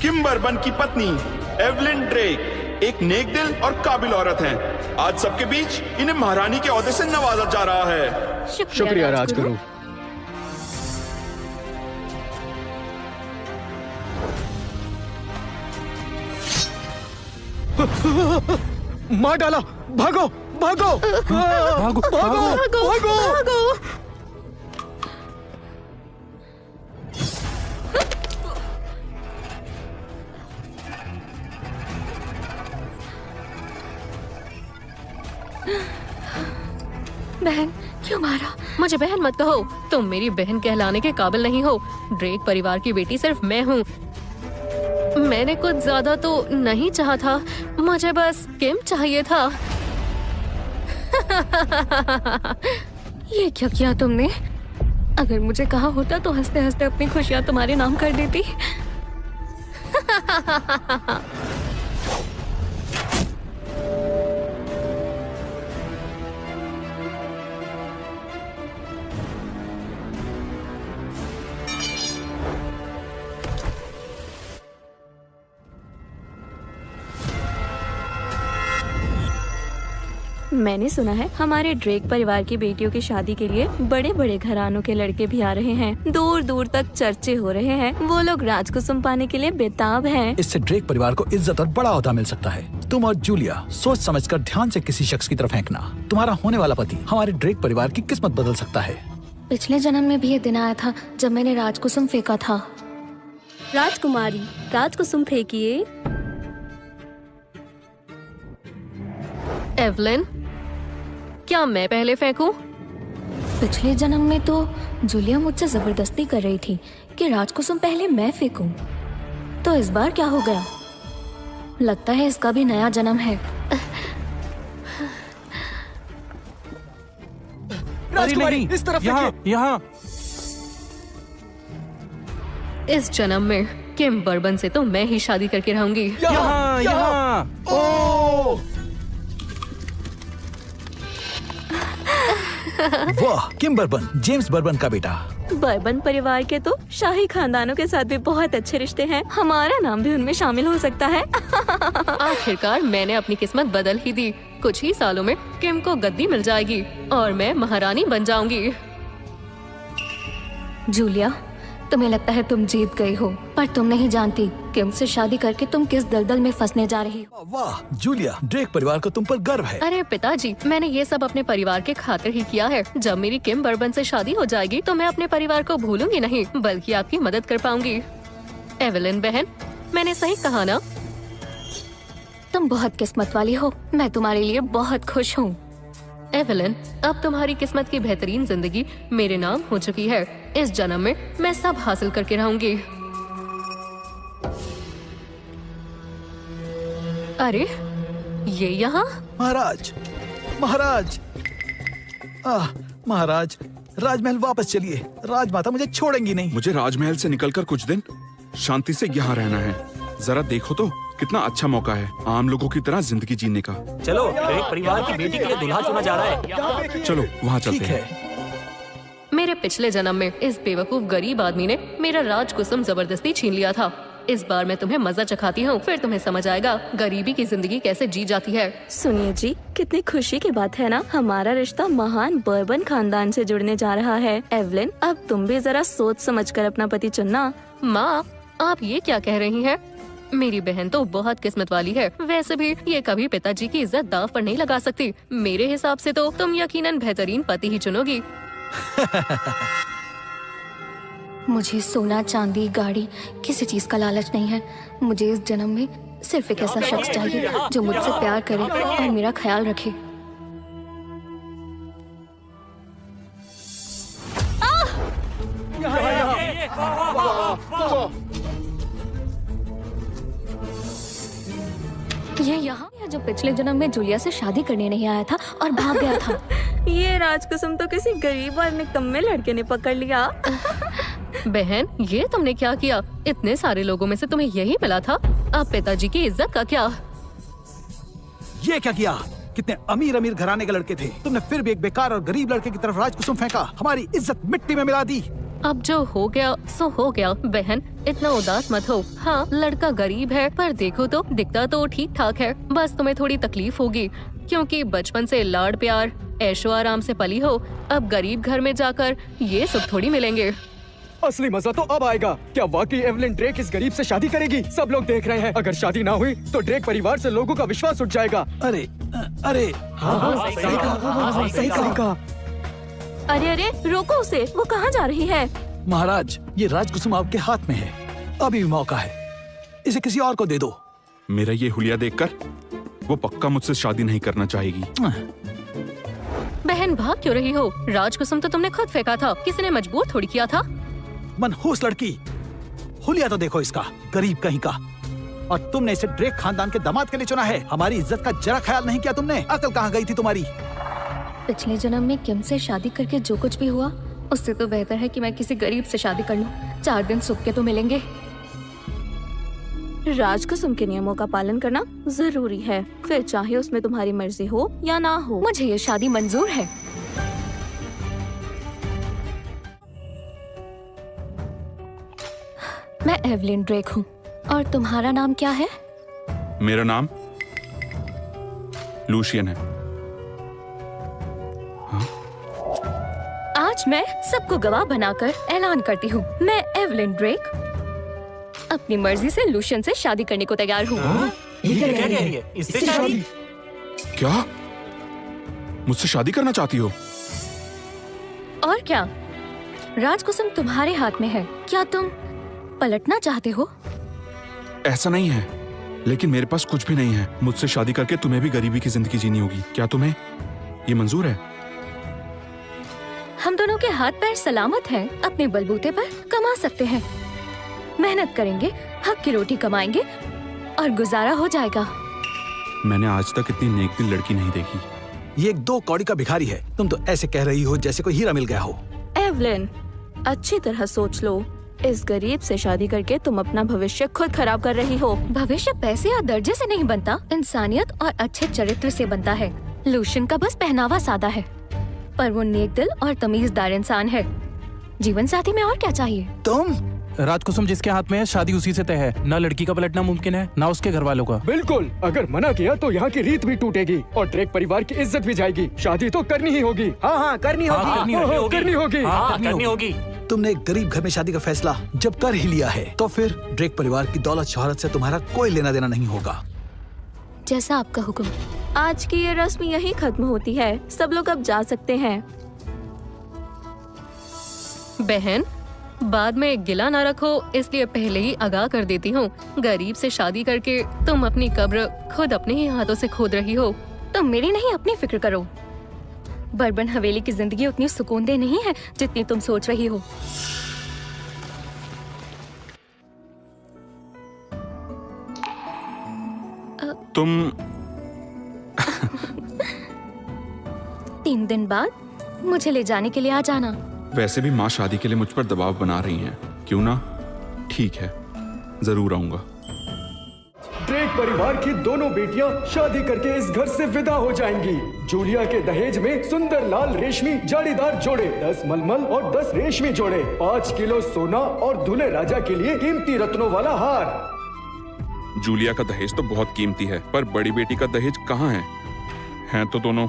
किम bourbon की पत्नी Evelyn Drake एक नेक दिल और काबिल औरत हैं। आज सबके बीच इन्हें महारानी के ओहदे से नवाजा जा रहा है। शुक्रिया राजगुरु। मार डाला, भागो भागो भागो भागो भागो। बहन, क्यों मारा? मुझे बहन मत कहो, तुम मेरी बहन कहलाने के काबिल नहीं हो। ड्रेक परिवार की बेटी सिर्फ मैं हूँ। मैंने कुछ ज्यादा तो नहीं चाहा था, मुझे बस किम चाहिए था। ये क्या किया तुमने? अगर मुझे कहा होता तो हंसते हंसते अपनी खुशियाँ तुम्हारे नाम कर देती। मैंने सुना है हमारे ड्रेक परिवार की बेटियों की शादी के लिए बड़े बड़े घरानों के लड़के भी आ रहे हैं। दूर दूर तक चर्चे हो रहे हैं। वो लोग राजकुसुम पाने के लिए बेताब हैं। इससे ड्रेक परिवार को इज्जत और बड़ा ओहदा मिल सकता है। तुम और जूलिया सोच समझकर ध्यान से किसी शख्स की तरफ फेंकना। तुम्हारा होने वाला पति हमारे ड्रेक परिवार की किस्मत बदल सकता है। पिछले जन्म में भी ये दिन आया था जब मैंने राजकुसुम फेंका था। राजकुमारी, राजकुसुम फेंकिए। एवलिन, क्या मैं पहले फेंकूं? पिछले जन्म में तो जूलिया मुझसे जबरदस्ती कर रही थी कि राजकुसुम पहले मैं फेंकूं। तो इस बार क्या हो गया? लगता है इसका भी नया जन्म है। राजकुमारी, इस तरफ यहाँ। इस जन्म में किम बर्बन से तो मैं ही शादी करके रहूंगी। यहाँ। ओह! वाह, किम बर्बन, जेम्स बर्बन का बेटा। बर्बन परिवार के तो शाही खानदानों के साथ भी बहुत अच्छे रिश्ते हैं। हमारा नाम भी उनमें शामिल हो सकता है। आखिरकार मैंने अपनी किस्मत बदल ही दी। कुछ ही सालों में किम को गद्दी मिल जाएगी और मैं महारानी बन जाऊंगी। जूलिया, तुम्हें लगता है तुम जीत गई हो, पर तुम नहीं जानती किम से शादी करके तुम किस दलदल में फंसने जा रही हो। वाह जूलिया, ड्रेक परिवार को तुम पर गर्व है। अरे पिताजी, मैंने ये सब अपने परिवार के खातिर ही किया है। जब मेरी किम बर्बन से शादी हो जाएगी तो मैं अपने परिवार को भूलूंगी नहीं, बल्कि आपकी मदद कर पाऊंगी। एवलिन बहन, मैंने सही कहा ना? तुम बहुत किस्मत वाली हो। मैं तुम्हारे लिए बहुत खुश हूँ। एवलिन, अब तुम्हारी किस्मत की बेहतरीन जिंदगी मेरे नाम हो चुकी है। इस जन्म में मैं सब हासिल करके रहूंगी। अरे ये यहाँ? महाराज, महाराज, महाराज, राजमहल वापस चलिए। राजमाता मुझे छोड़ेंगी नहीं। मुझे राजमहल से निकलकर कुछ दिन शांति से यहाँ रहना है। जरा देखो तो कितना अच्छा मौका है आम लोगों की तरह जिंदगी जीने का। चलो, ड्रेक परिवार की बेटी के लिए दूल्हा चुना जा रहा है। चलो वहाँ चलते ठीक हैं। है। मेरे पिछले जन्म में इस बेवकूफ गरीब आदमी ने मेरा राजकुसुम जबरदस्ती छीन लिया था। इस बार मैं तुम्हें मजा चखाती हूँ, फिर तुम्हें समझ आएगा गरीबी की जिंदगी कैसे जी जाती है। सुनिए जी, कितनी खुशी की बात है ना, हमारा रिश्ता महान बर्बन खानदान से जुड़ने जा रहा है। एवलिन, अब तुम भी जरा सोच समझकर अपना पति चुनना। माँ, आप ये क्या कह रही हैं? मेरी बहन तो बहुत किस्मत वाली है। वैसे भी ये कभी पिताजी की इज्जत दाव पर नहीं लगा सकती। मेरे हिसाब से तो तुम यकीनन बेहतरीन पति ही चुनोगी। मुझे सोना, चांदी, गाड़ी, किसी चीज का लालच नहीं है। मुझे इस जन्म में सिर्फ एक ऐसा शख्स चाहिए जो मुझसे प्यार करे और मेरा ख्याल रखे। ये यहाँ जो पिछले जन्म में जूलिया से शादी करने नहीं आया था और भाग गया था। ये राजकुसुम तो किसी गरीब और निकम्मे लड़के ने पकड़ लिया। बहन, ये तुमने क्या किया? इतने सारे लोगों में से तुम्हें यही मिला था? अब पिताजी की इज्जत का क्या? ये क्या किया? कितने अमीर अमीर घराने के लड़के थे, तुमने फिर भी एक बेकार और गरीब लड़के की तरफ राजकुसुम फेंका। हमारी इज्जत मिट्टी में मिला दी। अब जो हो गया सो हो गया। बहन इतना उदास मत हो। हाँ, लड़का गरीब है पर देखो तो दिखता तो ठीक ठाक है। बस तुम्हें थोड़ी तकलीफ होगी क्योंकि बचपन से लाड प्यार ऐशो आराम से पली हो। अब गरीब घर में जाकर ये सुख थोड़ी मिलेंगे। असली मजा तो अब आएगा। क्या वाकई एवलिन ड्रेक इस गरीब से शादी करेगी? सब लोग देख रहे हैं। अगर शादी ना हुई तो ड्रेक परिवार से लोगों का विश्वास उठ जाएगा। अरे अरे सही कहा। अरे अरे रोको उसे, वो कहाँ जा रही है? महाराज, ये राजकुसुम आपके हाथ में है। अभी भी मौका है, इसे किसी और को दे दो। मेरा ये हुलिया देखकर वो पक्का मुझसे शादी नहीं करना चाहेगी। बहन भाग क्यों रही हो? राजकुसुम तो तुमने खुद फेंका था, किसी ने मजबूर थोड़ी किया था। मनहूस लड़की, हुलिया तो देखो इसका, गरीब कहीं का। और तुमने इसे ड्रेक खानदान के दामाद के लिए चुना है। हमारी इज्जत का जरा ख्याल नहीं किया तुमने। अकल कहाँ गई थी तुम्हारी? पिछले जन्म में किम से शादी करके जो कुछ भी हुआ, उससे तो बेहतर है कि मैं किसी गरीब से शादी कर लूं। 4 दिन सुख के तो मिलेंगे। राजकुसुम के नियमों का पालन करना जरूरी है, फिर चाहे उसमें तुम्हारी मर्जी हो या ना हो। मुझे ये शादी मंजूर है। मैं एवलिन ड्रेक हूँ। और तुम्हारा नाम क्या है? मेरा नाम लूशियन है। आज मैं सबको गवाह बनाकर ऐलान करती हूँ, मैं एवलिन ड्रेक अपनी मर्जी से लूशियन से शादी करने को तैयार हूँ। ये क्या कह रही है? इससे शादी? क्या मुझसे शादी करना चाहती हो? और क्या, राजकुसुम तुम्हारे हाथ में है। क्या तुम पलटना चाहते हो? ऐसा नहीं है, लेकिन मेरे पास कुछ भी नहीं है। मुझसे शादी करके तुम्हें भी गरीबी की जिंदगी जीनी होगी। क्या तुम्हें ये मंजूर है? हम दोनों के हाथ पैर सलामत हैं, अपने बलबूते पर कमा सकते हैं। मेहनत करेंगे, हक की रोटी कमाएंगे और गुजारा हो जाएगा। मैंने आज तक इतनी नेक दिल लड़की नहीं देखी। ये एक 2 कौड़ी का भिखारी है। तुम तो ऐसे कह रही हो जैसे कोई हीरा मिल गया हो। एवलिन, अच्छी तरह सोच लो। इस गरीब से शादी करके तुम अपना भविष्य खुद खराब कर रही हो। भविष्य पैसे या दर्जे से नहीं बनता, इंसानियत और अच्छे चरित्र से बनता है। लूशियन का बस पहनावा सादा है, पर वो नेक दिल और तमीजदार इंसान है। जीवन साथी में और क्या चाहिए? तुम राजकुसुम जिसके हाथ में है, शादी उसी से तय है। ना लड़की का पलटना मुमकिन है, ना उसके घर वालों का। बिल्कुल, अगर मना किया तो यहाँ की रीत भी टूटेगी और ड्रेक परिवार की इज्जत भी जाएगी। शादी तो करनी ही होगी। हाँ, करनी होगी। करनी होगी। तुमने एक गरीब घर में शादी का फैसला जब कर ही लिया है, तो फिर ड्रेक परिवार की दौलत शोहरत से तुम्हारा कोई लेना देना नहीं होगा। जैसा आपका हुक्म। आज की ये रस्म यही खत्म होती है। सब लोग अब जा सकते हैं। बहन, बाद में गिला ना रखो, इसलिए पहले ही आगाह कर देती हूँ। गरीब से शादी करके तुम अपनी कब्र खुद अपने ही हाथों से खोद रही हो। तुम मेरी नहीं अपनी फिक्र करो। बर्बन हवेली की जिंदगी उतनी सुकूनदेह नहीं है जितनी तुम सोच रही हो। तुम 3 दिन बाद मुझे ले जाने के लिए आ जाना। वैसे भी माँ शादी के लिए मुझ पर दबाव बना रही हैं। क्यों ना? ठीक है, जरूर आऊंगा। ड्रेक परिवार की दोनों बेटियां शादी करके इस घर से विदा हो जाएंगी। जूलिया के दहेज में सुंदर लाल रेशमी जालीदार जोड़े, 10 मलमल और 10 रेशमी जोड़े, 5 किलो सोना और दूल्हे राजा के लिए कीमती रत्नों वाला हार। जूलिया का दहेज तो बहुत कीमती है, पर बड़ी बेटी का दहेज कहाँ है? हैं तो दोनों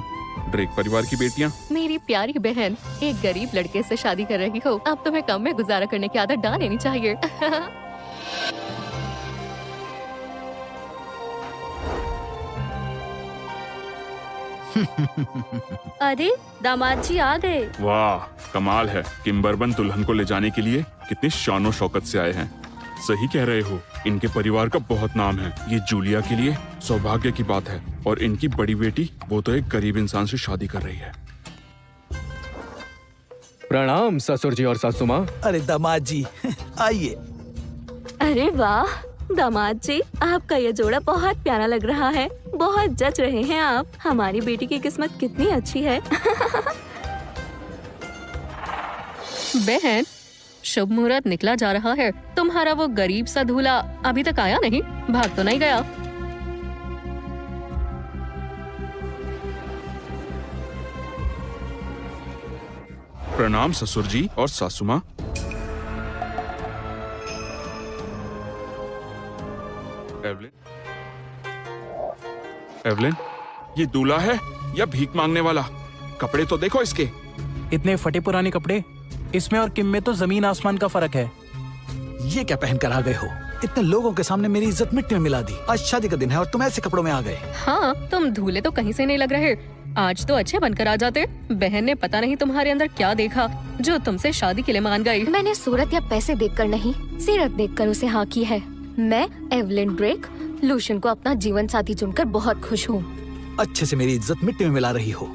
ड्रेक परिवार की बेटियां। मेरी प्यारी बहन, एक गरीब लड़के से शादी कर रही हो। अब तुम्हें कम में गुजारा करने की आदत डाल लेनी चाहिए। अरे दामाद जी आ गए। वाह, कमाल है। किम्बर्बन दुल्हन को ले जाने के लिए कितनी शानो शौकत से आए हैं। सही कह रहे हो, इनके परिवार का बहुत नाम है। ये जूलिया के लिए सौभाग्य की बात है। और इनकी बड़ी बेटी, वो तो एक गरीब इंसान से शादी कर रही है। प्रणाम ससुर जी और सासू माँ। अरे दामाद जी, आइए। अरे वाह दामाद जी, आपका ये जोड़ा बहुत प्यारा लग रहा है। बहुत जच रहे हैं आप। हमारी बेटी की किस्मत कितनी अच्छी है। बहन, शुभ मुहूर्त निकला जा रहा है। तुम्हारा वो गरीब सा दूल्हा अभी तक आया नहीं, भाग तो नहीं गया? प्रणाम ससुर जी और सासू माँ। एवलिन, ये दूल्हा है या भीख मांगने वाला? कपड़े तो देखो इसके। इतने फटे पुराने कपड़े, इसमें और किम में तो जमीन आसमान का फर्क है। ये क्या पहन कर आ गए हो? इतने लोगों के सामने मेरी इज्जत मिट्टी में मिला दी। आज शादी का दिन है और तुम ऐसे कपड़ों में आ गए। हाँ, तुम धूले तो कहीं से नहीं लग रहे। आज तो अच्छे बनकर आ जाते। बहन ने पता नहीं तुम्हारे अंदर क्या देखा जो तुमसे शादी के लिए मान गई। मैंने सूरत या पैसे देखकर नहीं, सीरत देखकर उसे हाँ की है। मैं एवलिन ड्रेक लूशियन को अपना जीवन साथी चुनकर बहुत खुश हूँ। अच्छे से मेरी इज्जत मिट्टी में मिला रही हो।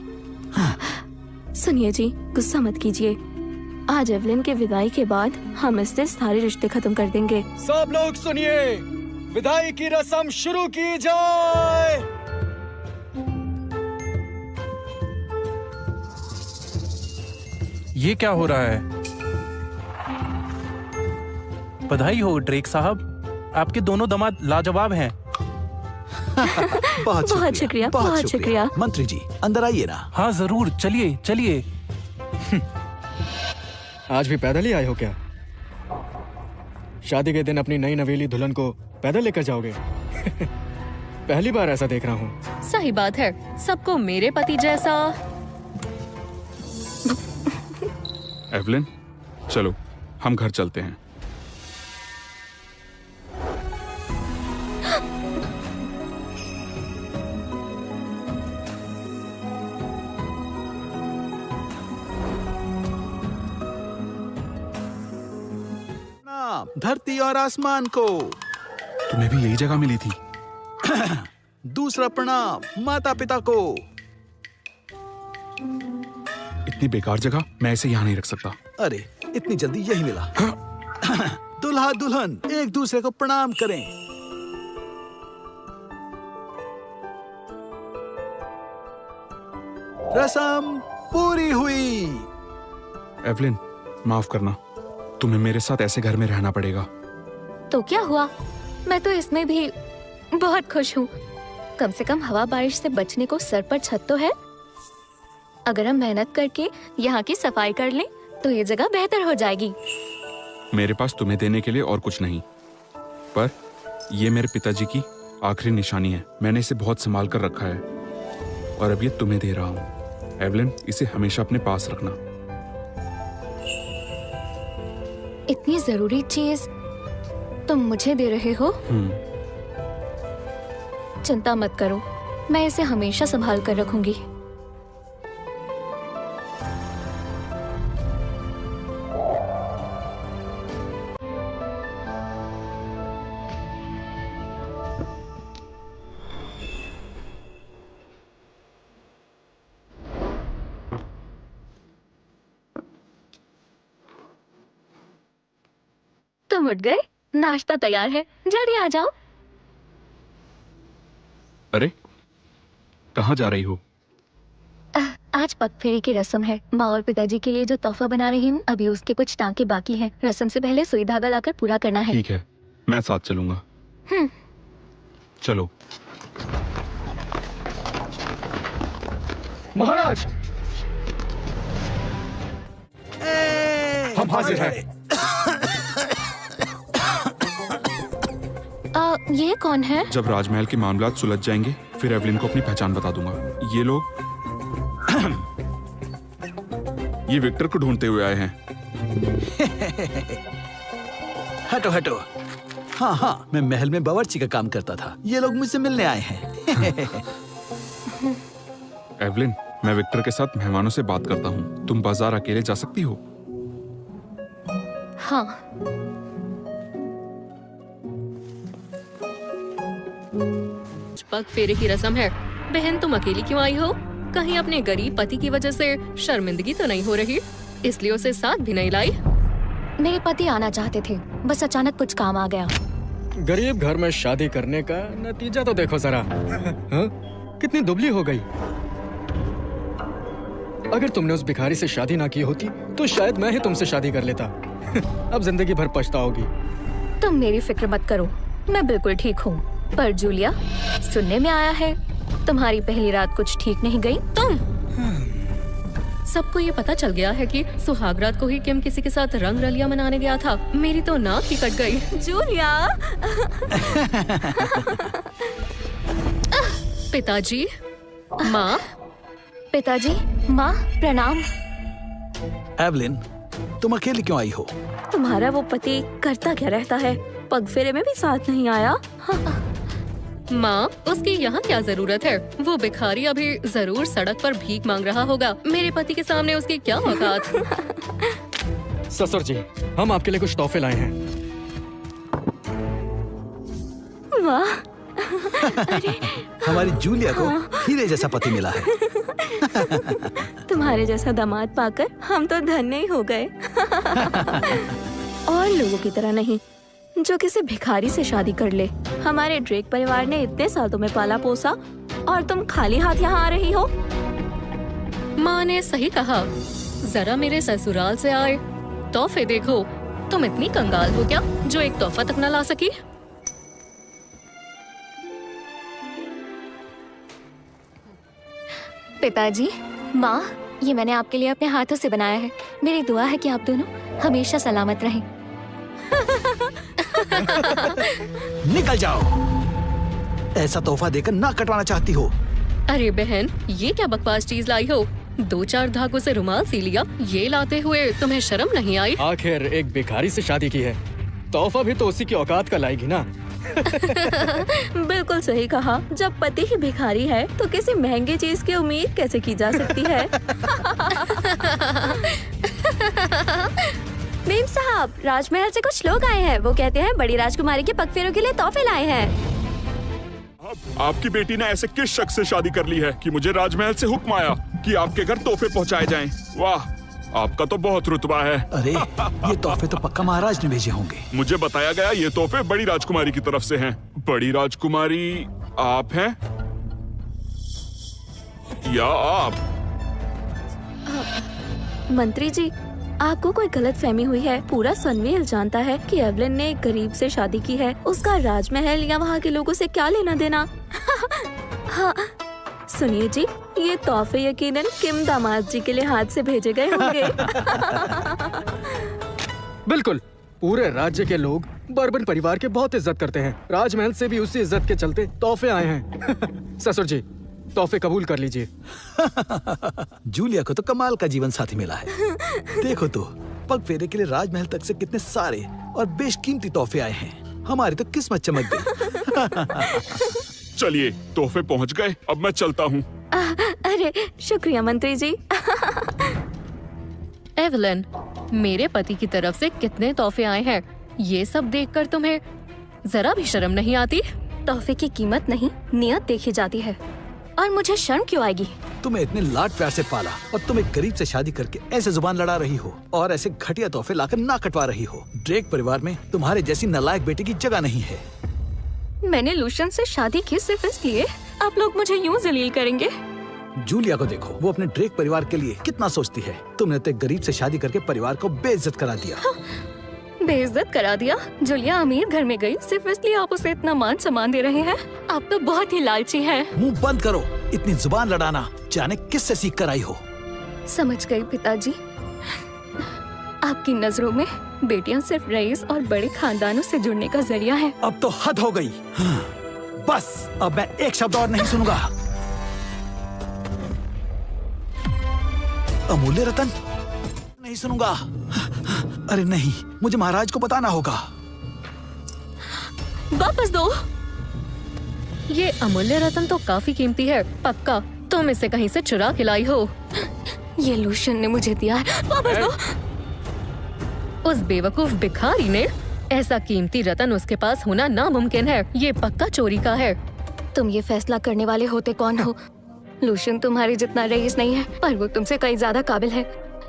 सुनिए जी, गुस्सा मत कीजिए। आज एवलिन के विदाई के बाद हम इससे सारे रिश्ते खत्म कर देंगे। सब लोग सुनिए, विदाई की रस्म शुरू की जाए। ये क्या हो रहा है? बधाई हो ड्रेक साहब, आपके दोनों दामाद लाजवाब हैं। बहुत शुक्रिया, बहुत शुक्रिया। मंत्री जी, अंदर आइए ना। हाँ जरूर, चलिए चलिए। आज भी पैदल ही आए हो क्या? शादी के दिन अपनी नई नवेली दुल्हन को पैदल लेकर जाओगे? पहली बार ऐसा देख रहा हूँ। सही बात है, सबको मेरे पति जैसा। एवलिन, चलो हम घर चलते हैं। धरती और आसमान को। तुम्हें भी यही जगह मिली थी? दूसरा प्रणाम माता पिता को। इतनी बेकार जगह मैं इसे यहाँ नहीं रख सकता। अरे इतनी जल्दी यही मिला। दुल्हा दुल्हन एक दूसरे को प्रणाम करें। रस्म पूरी हुई। एवलिन, माफ करना, तुम्हें मेरे साथ ऐसे घर में रहना पड़ेगा। तो क्या हुआ, मैं तो इसमें भी बहुत खुश हूँ। कम से कम हवा बारिश से बचने को सर पर छत तो है। अगर हम मेहनत करके यहाँ की सफाई कर लें तो ये जगह बेहतर हो जाएगी। मेरे पास तुम्हें देने के लिए और कुछ नहीं, पर ये मेरे पिताजी की आखिरी निशानी है। मैंने इसे बहुत संभाल कर रखा है और अब ये तुम्हें दे रहा हूँ। एवलिन, इसे हमेशा अपने पास रखना। इतनी जरूरी चीज तुम मुझे दे रहे हो? चिंता मत करो, मैं इसे हमेशा संभाल कर रखूंगी। तुम उठ गए? नाश्ता तैयार है, जल्दी आ जाओ। अरे, कहाँ जा रही हो? आज पगफेरी की रस्म है। माँ और पिताजी के लिए जो तोहफा बना रही हूँ, अभी उसके कुछ टांके बाकी हैं। रस्म से पहले सुई धागा लाकर पूरा करना है। ठीक है, मैं साथ चलूंगा। चलो। महाराज, हम हाजिर हैं। ये कौन है? जब राजमहल के मामलात सुलझ जाएंगे, फिर एवलिन को अपनी पहचान बता दूंगा। ये लोग ये विक्टर को ढूंढते हुए आए हैं। हटो हटो। हाँ हाँ, मैं महल में बावर्ची का काम करता था। ये लोग मुझसे मिलने आए हैं। एवलिन, मैं विक्टर के साथ मेहमानों से बात करता हूँ। तुम बाजार अकेले जा सकती हो? हाँ। पग फेरे की रस्म है। बहन, तुम अकेली क्यों आई हो? कहीं अपने गरीब पति की वजह से शर्मिंदगी तो नहीं हो रही? इसलिए उसे साथ भी नहीं लाई? मेरे पति आना चाहते थे, बस अचानक कुछ काम आ गया। गरीब घर में शादी करने का नतीजा तो देखो जरा। हाँ? कितनी दुबली हो गई। अगर तुमने उस भिखारी से शादी ना की होती तो शायद मैं ही तुमसे शादी कर लेता। अब जिंदगी भर पछताओगी। तुम मेरी फिक्र मत करो, मैं बिल्कुल ठीक हूँ। पर जूलिया, सुनने में आया है तुम्हारी पहली रात कुछ ठीक नहीं गई। तुम सबको ये पता चल गया है कि सुहागरात को ही किम किसी के साथ रंग रलिया मनाने गया था। मेरी तो नाक ही कट गई। जूलिया पिताजी, माँ, पिताजी, माँ, प्रणाम। एवलिन, तुम अकेली क्यों आई हो? तुम्हारा वो पति करता क्या रहता है? पगफेरे में भी साथ नहीं आया। माँ, उसकी यहाँ क्या जरूरत है? वो भिखारी अभी जरूर सड़क पर भीख मांग रहा होगा। मेरे पति के सामने उसकी क्या औकात? ससुर जी, हम आपके लिए कुछ तोहफे लाए हैं। वाह, हमारी जूलिया को हीरे जैसा पति मिला है। तुम्हारे जैसा दामाद पाकर हम तो धन्य ही हो गए। और लोगों की तरह नहीं, जो किसी भिखारी से शादी कर ले। हमारे ड्रेक परिवार ने इतने साल तुम्हें पाला पोसा और तुम खाली हाथ यहाँ आ रही हो। माँ ने सही कहा। जरा मेरे ससुराल से आए तोहफे देखो। तुम इतनी कंगाल हो क्या जो एक तोहफा तक न ला सकी? पिताजी, माँ, ये मैंने आपके लिए अपने हाथों से बनाया है। मेरी दुआ है कि आप दोनों हमेशा सलामत रहें। निकल जाओ। ऐसा तोहफा देकर ना कटवाना चाहती हो? अरे बहन, ये क्या बकवास चीज लाई हो? 2-4 धागों से रुमाल सी लिया। ये लाते हुए तुम्हें शर्म नहीं आई? आखिर एक भिखारी से शादी की है, तोहफा भी तो उसी की औकात का लाएगी ना। बिल्कुल सही कहा। जब पति ही भिखारी है तो किसी महंगी चीज की उम्मीद कैसे की जा सकती है? मेम साहब, राजमहल से कुछ लोग आए हैं। वो कहते हैं बड़ी राजकुमारी के पगफेरों के लिए तोहफे लाए हैं। आपकी बेटी ने ऐसे किस शख्स से शादी कर ली है कि मुझे राजमहल से हुक्म आया कि आपके घर तोहफे पहुंचाए जाएं? वाह, आपका तो बहुत रुतबा है। अरे, ये तोहफे तो पक्का महाराज ने भेजे होंगे। मुझे बताया गया ये तोहफे बड़ी राजकुमारी की तरफ से हैं। बड़ी राजकुमारी आप हैं या आप? मंत्री जी, आपको कोई गलत फहमी हुई है। पूरा सनवील जानता है कि एवलिन ने एक गरीब से शादी की है। उसका राजमहल या वहाँ के लोगों से क्या लेना देना। हाँ, सुनिए जी, ये तोहफे यकीनन किम दामाद जी के लिए हाथ से भेजे गए होंगे। बिल्कुल, पूरे राज्य के लोग बर्बन परिवार के बहुत इज्जत करते हैं। राजमहल से भी उसी इज्जत के चलते तोहफे आए हैं। ससुर जी, तोहफे कबूल कर लीजिए। जूलिया को तो कमाल का जीवन साथी मिला है। देखो तो, पग फेरे के लिए राजमहल तक से कितने सारे और बेशकीमती तोहफे आए हैं। हमारी तो किस्मत चमक गई। चलिए, तोहफे पहुंच गए, अब मैं चलता हूँ। अरे शुक्रिया मंत्री जी। एवलिन, मेरे पति की तरफ से कितने तोहफे आए हैं। ये सब देखकर तुम्हें जरा भी शर्म नहीं आती? तोहफे की कीमत नहीं, नियत देखी जाती है। और मुझे शर्म क्यों आएगी? तुम्हें इतने लाड प्यार से पाला और तुम एक गरीब से शादी करके ऐसे जुबान लड़ा रही हो और ऐसे घटिया तोहफे लाकर ना कटवा रही हो। ड्रेक परिवार में तुम्हारे जैसी नालायक बेटी की जगह नहीं है। मैंने लूशन से शादी की सिर्फ इसलिए आप लोग मुझे यूं जलील करेंगे? जूलिया को देखो, वो अपने ड्रेक परिवार के लिए कितना सोचती है। तुमने तो एक गरीब से शादी करके परिवार को बेइज्जत करा दिया। बेइज्जत करा दिया? जूलिया अमीर घर में गई सिर्फ इसलिए आप उसे इतना मान सम्मान दे रहे हैं? आप तो बहुत ही लालची हैं। मुंह बंद करो, इतनी जुबान लड़ाना जाने किससे सीख कर आई हो। समझ गई पिताजी। आपकी नजरों में बेटियां सिर्फ रईस और बड़े खानदानों से जुड़ने का जरिया है। अब तो हद हो गई। बस, अब मैं एक शब्द और नहीं सुनूंगा। अमूल्य रतन नहीं सुनूंगा। अरे नहीं, मुझे महाराज को बताना होगा। वापस दो। ये अमूल्य रतन तो काफी कीमती है। पक्का तुम इसे कहीं से चुरा के लाई हो। ये लूशन ने मुझे दिया है। वापस दो। उस बेवकूफ भिखारी ने? ऐसा कीमती रतन उसके पास होना नामुमकिन है। ये पक्का चोरी का है। तुम ये फैसला करने वाले होते कौन हो? लूशन तुम्हारे जितना रईस नहीं है, पर वो तुमसे कहीं ज्यादा काबिल है।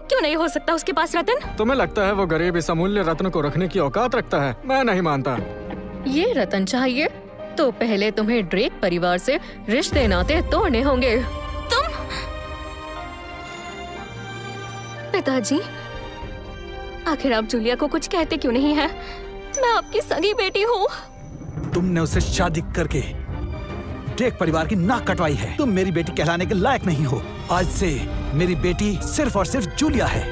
क्यों नहीं हो सकता उसके पास रतन? तुम्हें लगता है वो गरीब इस अमूल्य रत्न को रखने की औकात रखता है? मैं नहीं मानता। ये रतन चाहिए तो पहले तुम्हें ड्रेक परिवार से रिश्ते नाते तोड़ने होंगे। तुम? पिताजी, आखिर आप जूलिया को कुछ कहते क्यों नहीं है? मैं आपकी सगी बेटी हूँ। तुमने उसे शादी करके ड्रेक परिवार की नाक कटवाई है। तुम मेरी बेटी कहलाने के लायक नहीं हो। आज से मेरी बेटी सिर्फ और सिर्फ जूलिया है।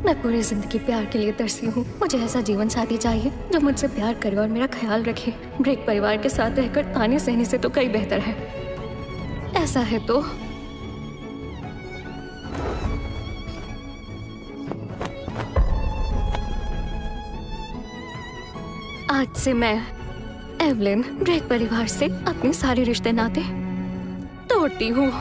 मैं पूरी जिंदगी प्यार के लिए तरसी हूँ। मुझे ऐसा जीवन साथी चाहिए जो मुझसे प्यार करे और मेरा ख्याल रखे। ड्रेक परिवार के साथ रहकर ताने सहने से तो कई बेहतर है। ऐसा है तो आज से मैं एवलिन ड्रेक परिवार से अपने सारे रिश्ते नाते तोड़ती हूँ।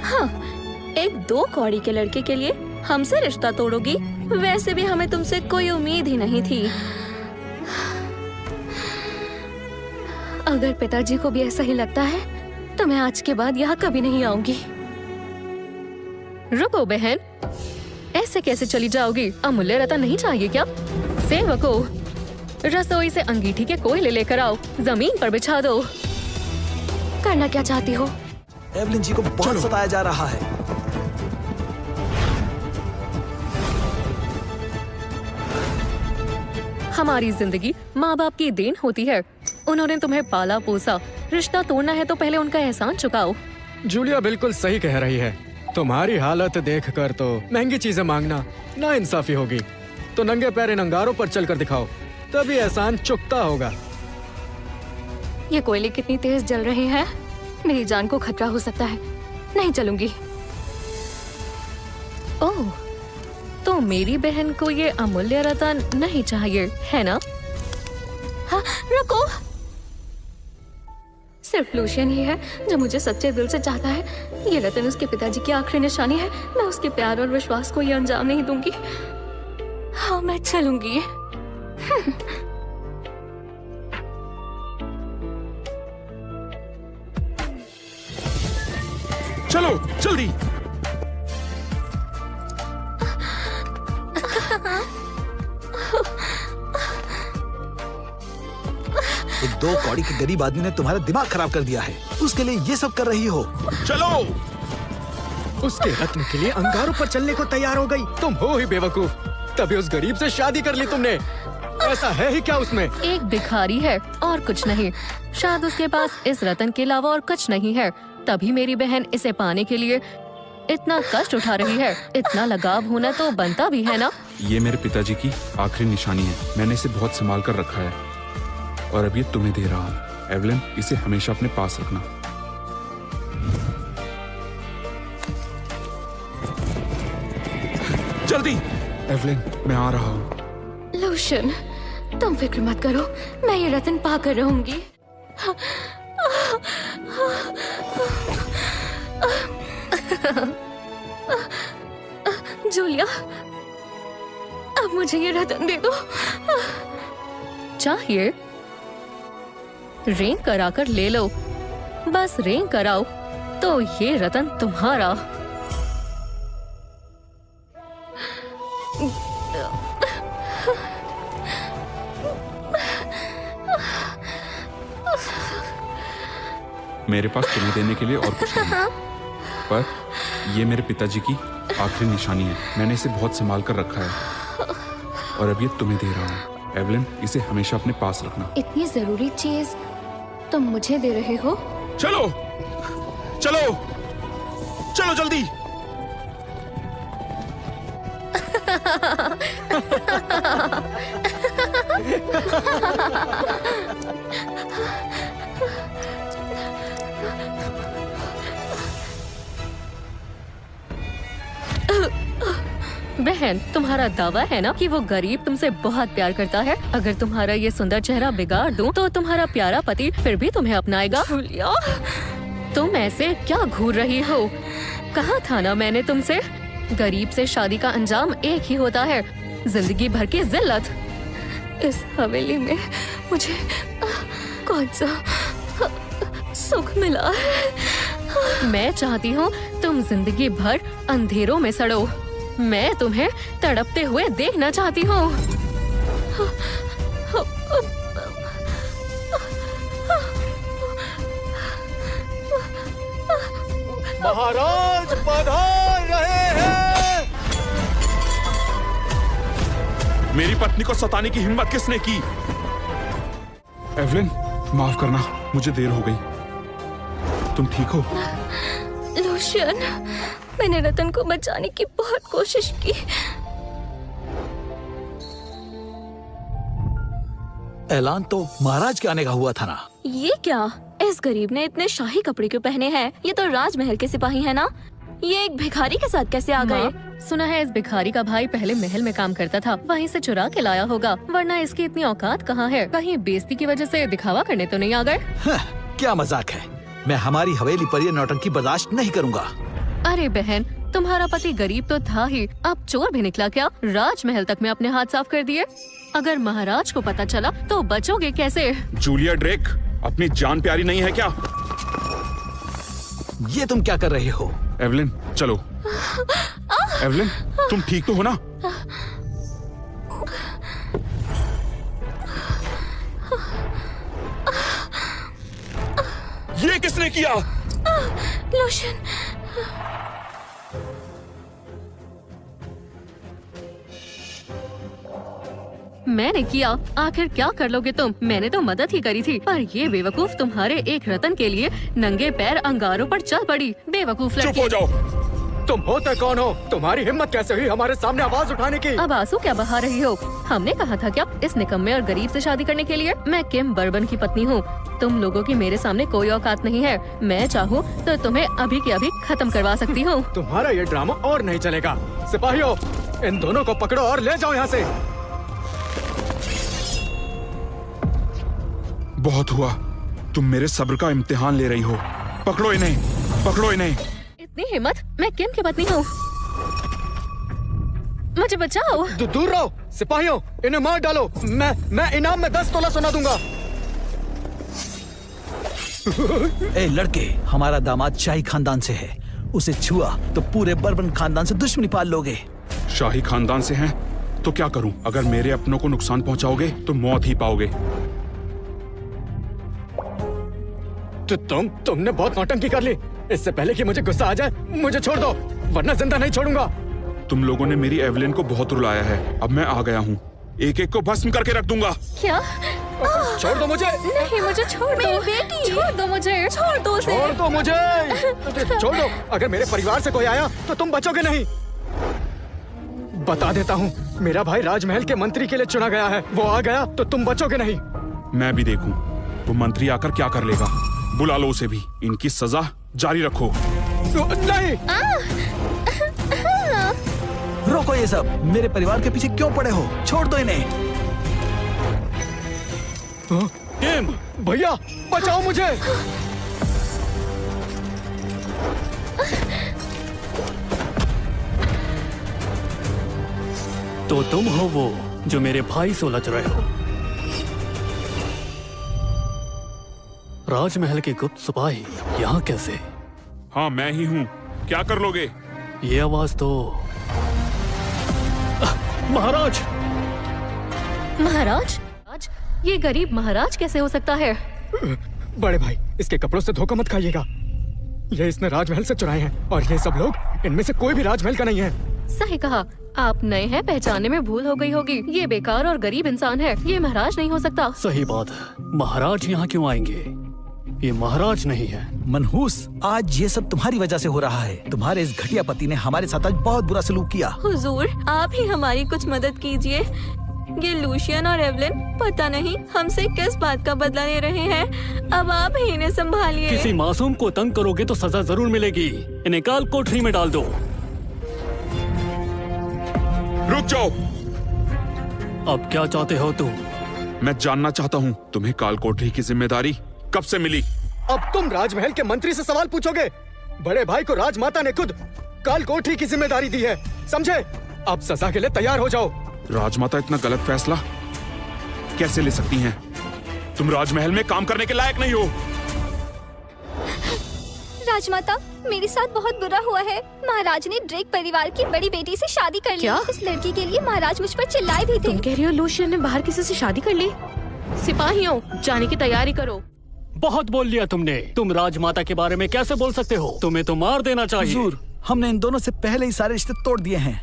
हाँ, एक 2 कौड़ी के लड़के के लिए हमसे रिश्ता तोड़ोगी? वैसे भी हमें तुमसे कोई उम्मीद ही नहीं थी। अगर पिताजी को भी ऐसा ही लगता है तो मैं आज के बाद यहाँ कभी नहीं आऊंगी। रुको बहन, ऐसे कैसे चली जाओगी? अमूल्य रतन नहीं चाहिए क्या? सेवको, रसोई से अंगीठी के कोयले लेकर आओ, जमीन पर बिछा दो। करना क्या चाहती हो? एवलिन जी को बहुत सताया जा रहा है। हमारी जिंदगी माँ बाप की देन होती है। उन्होंने तुम्हें पाला पोसा। रिश्ता तोड़ना है तो पहले उनका एहसान चुकाओ। जूलिया बिल्कुल सही कह रही है। तुम्हारी हालत देखकर तो महंगी चीजें मांगना नाइंसाफी होगी। तो नंगे पैर इन अंगारों पर चलकर दिखाओ, तभी एहसान चुकता होगा। ये कोयले कितनी तेज जल रहे हैं, मेरी जान को खतरा हो सकता है। नहीं चलूंगी। ओह, तो मेरी बहन को ये अमूल्य रतन नहीं चाहिए, है ना? हाँ, रुको। सिर्फ लूशियन ही है जो मुझे सच्चे दिल से चाहता है। ये रतन उसके पिताजी की आखिरी निशानी है। मैं उसके प्यार और विश्वास को ये अंजाम नहीं दूंगी। हाँ, मैं चलूंगी। चलो जल्दी। एक 2 कौड़ी के गरीब आदमी ने तुम्हारा दिमाग खराब कर दिया है। उसके लिए ये सब कर रही हो? चलो। उसके रत्न के लिए अंगारों पर चलने को तैयार हो गई। तुम हो ही बेवकूफ, तभी उस गरीब से शादी कर ली तुमने। ऐसा है ही क्या उसमें? एक भिखारी है और कुछ नहीं। शायद उसके पास इस रतन के अलावा और कुछ नहीं है, तभी मेरी बहन इसे पाने के लिए इतना कष्ट उठा रही है। इतना लगाव होना तो बनता भी है ना। ये मेरे पिताजी की आखिरी निशानी है। मैंने इसे बहुत संभाल कर रखा है और अब ये तुम्हें दे रहा हूँ। एवलिन, इसे हमेशा अपने पास रखना। जल्दी। एवलिन, मैं आ रहा हूँ। लूशियन, तुम फिक्र मत करो, मैं ये रतन पाकर रहूंगी। जूलिया, अब मुझे ये रतन दे दो। चाहिए? रिंग कराकर ले लो। बस रिंग कराओ तो ये रतन तुम्हारा। मेरे पास तुम्हें देने के लिए और कुछ नहीं, पर ये मेरे पिताजी की आखिरी निशानी है। मैंने इसे बहुत संभाल कर रखा है और अब ये तुम्हें दे रहा हूँ। एवलिन, इसे हमेशा अपने पास रखना। इतनी जरूरी चीज तुम मुझे दे रहे हो? चलो चलो चलो जल्दी। बहन, तुम्हारा दावा है ना कि वो गरीब तुमसे बहुत प्यार करता है। अगर तुम्हारा ये सुंदर चेहरा बिगाड़ दूं तो तुम्हारा प्यारा पति फिर भी तुम्हें अपनाएगा। जूलिया, तुम ऐसे क्या घूर रही हो? कहा था ना मैंने तुमसे, गरीब से शादी का अंजाम एक ही होता है, जिंदगी भर की जिल्लत। इस हवेली में मुझे कौन सा सुख मिला है? मैं चाहती हूँ तुम जिंदगी भर अंधेरों में सड़ो। मैं तुम्हें तड़पते हुए देखना चाहती हूँ। महाराज पधार रहे हैं। मेरी पत्नी को सताने की हिम्मत किसने की? एवलिन, माफ करना, मुझे देर हो गई। तुम ठीक हो? लूशियन, मैंने रतन को बचाने की बहुत कोशिश की। ऐलान तो महाराज के आने का हुआ था ना। ये क्या? इस गरीब ने इतने शाही कपड़े क्यों पहने हैं? ये तो राजमहल के सिपाही है ना? ये एक भिखारी के साथ कैसे आ गए? माँ, सुना है इस भिखारी का भाई पहले महल में काम करता था, वहीं से चुरा के लाया होगा, वरना इसकी इतनी औकात कहाँ है? कहीं बेइज्जती की वजह से दिखावा करने तो नहीं आ गए? क्या मजाक है, मैं हमारी हवेली पर ये नौटंकी बर्दाश्त नहीं करूँगा। अरे बहन, तुम्हारा पति गरीब तो था ही, अब चोर भी निकला क्या? राजमहल तक में अपने हाथ साफ कर दिए। अगर महाराज को पता चला तो बचोगे कैसे? जूलिया ड्रेक, अपनी जान प्यारी नहीं है क्या? ये तुम क्या कर रहे हो? एवलिन, चलो। एवलिन, तुम ठीक तो हो ना? ये किसने किया? लूशियन, मैंने किया। आखिर क्या कर लोगे तुम? मैंने तो मदद ही करी थी, पर ये बेवकूफ तुम्हारे एक रतन के लिए नंगे पैर अंगारों पर चल पड़ी। बेवकूफ चुप लड़की। हो जाओ। तुम होते कौन हो? तुम्हारी हिम्मत कैसे हुई हमारे सामने आवाज उठाने की? अब आंसू क्या बहा रही हो? हमने कहा था क्या इस निकम्मे और गरीब से शादी करने के लिए? मैं किम बर्बन की पत्नी हूँ। तुम लोगों की मेरे सामने कोई औकात नहीं है। मैं चाहूँ तो तुम्हें अभी के अभी खत्म करवा सकती हूँ। तुम्हारा ये ड्रामा और नहीं चलेगा। सिपाहियों, इन दोनों को पकड़ो और ले जाओ यहाँ से। बहुत हुआ, तुम मेरे सब्र का इम्तिहान ले रही हो। पकड़ो इन्हें, पकड़ो इन्हें। इतनी हिम्मत? मैं किम की पत्नी हूँ, मुझे बचाओ। दूर रहो। सिपाहियों, इन्हें मार डालो। मैं इनाम में 10 तोला सोना दूंगा। ए लड़के, हमारा दामाद शाही खानदान से है, उसे छुआ तो पूरे बर्बन खानदान से दुश्मनी पाल लोगे। शाही खानदान से हैं तो क्या करूं? अगर मेरे अपनों को नुकसान पहुंचाओगे तो मौत ही पाओगे। तो तुमने बहुत नौटंकी कर ली। इससे पहले कि मुझे गुस्सा आ जाए, मुझे छोड़ दो, वरना जिंदा नहीं छोड़ूंगा। तुम लोगों ने मेरी एवलिन को बहुत रुलाया है, अब मैं आ गया हूँ। एक एक को भस्म करके रख दूंगा। क्या? छोड़ दो मुझे। नहीं, मुझे छोड़ दो। बेटी, छोड़ दो मुझे। छोड़ दो उसे। छोड़ दो मुझे। छोड़ दो। अगर मेरे परिवार से कोई आया तो तुम बचोगे नहीं। बता देता हूँ, मेरा भाई राजमहल के मंत्री के लिए चुना गया है। वो आ गया तो तुम बचोगे नहीं। मैं भी देखूं वो मंत्री आकर क्या कर लेगा। बुला लो उसे भी। इनकी सजा जारी रखो। नहीं। रोको ये सब, मेरे परिवार के पीछे क्यों पड़े हो? छोड़ दो इन्हें। किम, भैया बचाओ मुझे। तो तुम हो वो जो मेरे भाई से उलझ रहे हो। राजमहल के गुप्त सिपाही यहाँ कैसे? हाँ, मैं ही हूँ। क्या कर लोगे? ये आवाज तो महाराज। महाराज? आज ये गरीब महाराज कैसे हो सकता है? बड़े भाई, इसके कपड़ों से धोखा मत खाइएगा। ये इसने राजमहल से चुराए हैं और ये सब लोग, इनमें से कोई भी राजमहल का नहीं है। सही कहा। आप नए हैं, पहचानने में भूल हो गई होगी। ये बेकार और गरीब इंसान है, ये महाराज नहीं हो सकता। सही बात है, महाराज यहाँ क्यों आएंगे? ये महाराज नहीं है। मनहूस, आज ये सब तुम्हारी वजह से हो रहा है। तुम्हारे इस घटिया पति ने हमारे साथ आज बहुत बुरा सलूक किया। हुजूर, आप ही हमारी कुछ मदद कीजिए। ये लूशियन और एवलिन पता नहीं हमसे किस बात का बदला ले रहे हैं। अब आप ही इन्हें संभालिए। किसी मासूम को तंग करोगे तो सजा जरूर मिलेगी। इन्हें काल कोठरी में डाल दो। रुक जाओ। अब क्या चाहते हो तुम? मैं जानना चाहता हूँ तुम्हें काल कोठरी की जिम्मेदारी कब से मिली? अब तुम राजमहल के मंत्री से सवाल पूछोगे? बड़े भाई को राजमाता ने खुद काल कोठरी की जिम्मेदारी दी है, समझे? अब सजा के लिए तैयार हो जाओ। राजमाता इतना गलत फैसला कैसे ले सकती हैं? तुम राजमहल में काम करने के लायक नहीं हो। राजमाता, मेरे साथ बहुत बुरा हुआ है। महाराज ने ड्रेक परिवार की बड़ी बेटी से शादी कर ली। क्या? इस लड़की के लिए महाराज मुझ पर चिल्लाए भी थे। तुम कह रही हो लूशियन ने बाहर किसी से शादी कर ली? सिपाहियों, जाने की तैयारी करो। बहुत बोल लिया तुमने। तुम राजमाता के बारे में कैसे बोल सकते हो? तुम्हें तो मार देना चाहिए। हुजूर, हमने इन दोनों से पहले ही सारे रिश्ते तोड़ दिए हैं।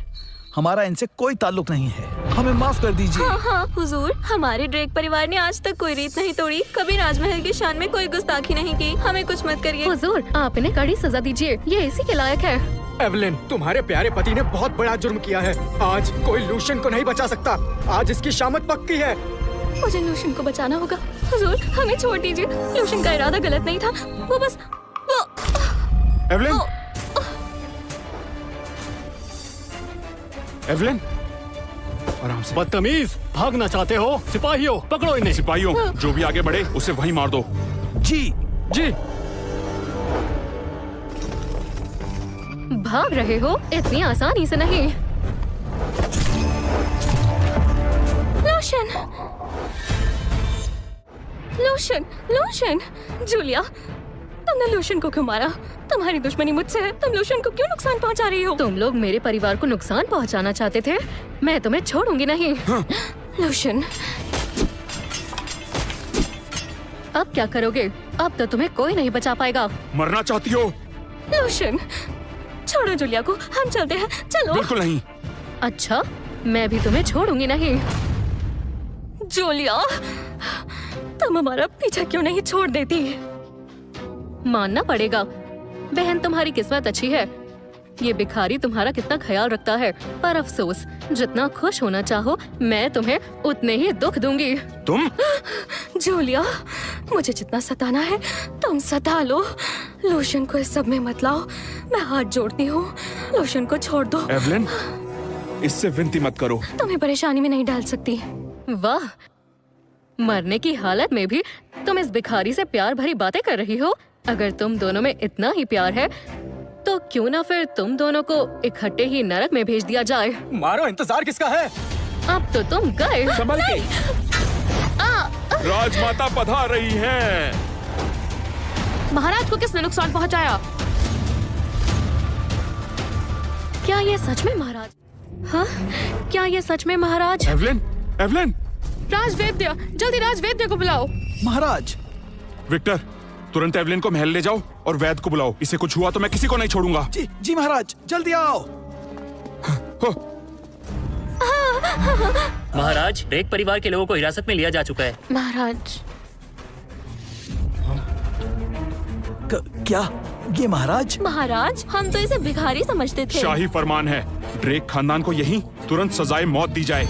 हमारा इनसे कोई ताल्लुक नहीं है। हमें माफ कर दीजिए। हाँ हाँ हुजूर, हमारे ड्रेक परिवार ने आज तक कोई रीत नहीं तोड़ी, कभी राजमहल की शान में कोई गुस्ताखी नहीं की। हमें कुछ मत करिए। हुजूर, आप इन्हें कड़ी सजा दीजिए, ये इसी के लायक है। एवलिन, तुम्हारे प्यारे पति ने बहुत बड़ा जुर्म किया है। आज कोई लूशियन को नहीं बचा सकता। आज इसकी शामत पक्की है। मुझे लूशन को बचाना होगा। हुजूर, हमें छोड़ दीजिए। लूशन का इरादा गलत नहीं था, वो बस वो एवलिन, एवलिन, आराम से। बदतमीज, भागना चाहते हो? सिपाहियों, पकड़ो इन्हें। सिपाहियों, जो भी आगे बढ़े उसे वहीं मार दो। जी जी। भाग रहे हो? इतनी आसानी से नहीं। Lotion, lotion, lotion. जूलिया, तुमने लोशन को क्यों मारा? तुम्हारी दुश्मनी मुझसे है, तुम लोशन को क्यों नुकसान पहुंचा रही हो? तुम लोग मेरे परिवार को नुकसान पहुंचाना चाहते थे, मैं तुम्हें छोड़ूंगी नहीं। लोशन, अब क्या करोगे? अब तो तुम्हें कोई नहीं बचा पाएगा। मरना चाहती हो? लोशन, छोड़ो जूलिया को, हम चलते हैं, चलो। बिल्कुल नहीं। अच्छा, मैं भी तुम्हें छोड़ूंगी नहीं। जूलिया, तुम हमारा पीछा क्यों नहीं छोड़ देती? मानना पड़ेगा, बहन तुम्हारी किस्मत अच्छी है। ये भिखारी तुम्हारा कितना ख्याल रखता है, पर अफसोस, जितना खुश होना चाहो मैं तुम्हें उतने ही दुख दूंगी। तुम? जूलिया, मुझे जितना सताना है तुम सता लो। लोशन को इस सब में मत लाओ, मैं हाथ जोड़ती हूँ, लोशन को छोड़ दो। एवलिन, इससे विनती मत करो। तुम्हें परेशानी में नहीं डाल सकती। वाह, मरने की हालत में भी तुम इस भिखारी से प्यार भरी बातें कर रही हो। अगर तुम दोनों में इतना ही प्यार है तो क्यों ना फिर तुम दोनों को इकट्ठे ही नरक में भेज दिया जाए। मारो, इंतजार किसका है? अब तो तुम गए। संभल के। राजमाता पधार रही है। महाराज को किसने नुकसान पहुँचाया? क्या ये सच में महाराज? हाँ, क्या ये सच में महाराज? Evelyn, Evelyn. राजवेद्य, जल्दी राजवेद्य को बुलाओ। महाराज। विक्टर, तुरंत एवलिन को महल ले जाओ और वैद्य को बुलाओ। इसे कुछ हुआ तो मैं किसी को नहीं छोड़ूंगा। जी जी महाराज, जल्दी आओ। महाराज, ड्रेक परिवार के लोगों को हिरासत में लिया जा चुका है। महाराज, क्या ये महाराज? महाराज, हम तो इसे भिखारी समझते थे। शाही फरमान है, ड्रेक खानदान को यहीं तुरंत सजाए मौत दी जाए।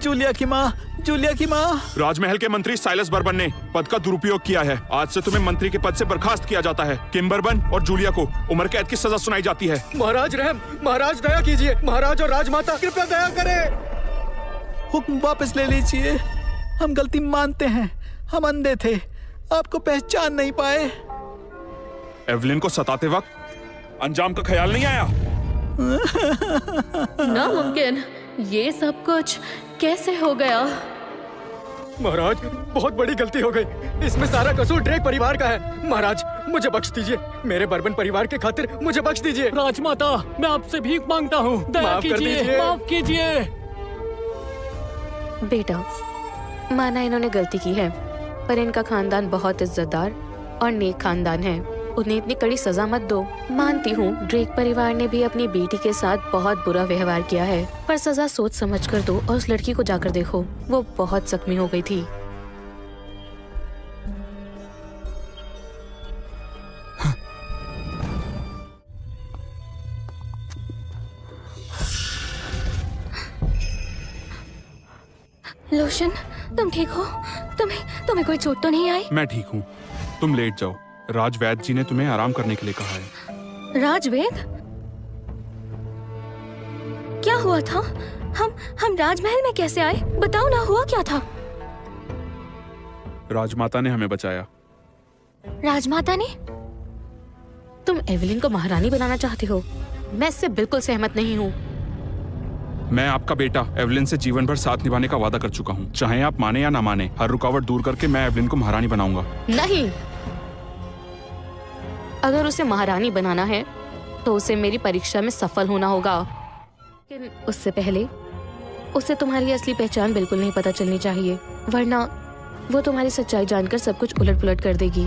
जूलिया की माँ, जूलिया की माँ। राजमहल के मंत्री साइलस बर्बन ने पद का दुरुपयोग किया है। आज से तुम्हें मंत्री के पद से बर्खास्त किया जाता है। किम बर्बन और जूलिया को उम्र कैद की सजा सुनाई जाती है। महाराज रहम, महाराज दया कीजिए। महाराज और राजमाता कृपया दया करें। हुक्म वापस ले लीजिए। हम गलती मानते हैं, हम अंधे थे, आपको पहचान नहीं पाए। एवलिन को सताते वक्त अंजाम का ख्याल नहीं आया। नामुमकिन, ये सब कुछ कैसे हो गया? महाराज, बहुत बड़ी गलती हो गई। इसमें सारा कसूर ड्रेक परिवार का है। महाराज, मुझे बख्श दीजिए। मेरे बर्बन परिवार के खातिर मुझे बख्श दीजिए। राजमाता, मैं आपसे भीख मांगता हूँ, दया माफ कर कीजिए, दीजिए। माफ कीजिए। बेटा, माना इन्होंने गलती की है, पर इनका खानदान बहुत इज्जतदार और नेक खानदान है। उन्हें इतनी कड़ी सजा मत दो। मानती हूँ ड्रेक परिवार ने भी अपनी बेटी के साथ बहुत बुरा व्यवहार किया है, पर सजा सोच समझ कर दो और उस लड़की को जाकर देखो, वो बहुत जख्मी हो गई थी। लोशन, तुम ठीक हो? तुम्हें कोई चोट तो नहीं आई? मैं ठीक हूँ, तुम लेट जाओ। राजवैद्य जी ने तुम्हें आराम करने के लिए कहा है। राजवेद, क्या हुआ था? हम राजमहल में कैसे आए? बताओ ना, हुआ क्या था? राजमाता ने हमें बचाया। राजमाता ने? तुम एवलिन को महारानी बनाना चाहते हो? मैं इससे बिल्कुल सहमत नहीं हूँ। मैं आपका बेटा एवलिन से जीवन भर साथ निभाने का वादा कर चुका हूँ। चाहे आप माने या ना माने, हर रुकावट दूर करके मैं एवलिन को महारानी बनाऊंगा। नहीं, अगर उसे महारानी बनाना है तो उसे मेरी परीक्षा में सफल होना होगा। लेकिन उससे पहले उसे तुम्हारी असली पहचान बिल्कुल नहीं पता चलनी चाहिए, वरना वो तुम्हारी सच्चाई जानकर सब कुछ उलट पुलट कर देगी।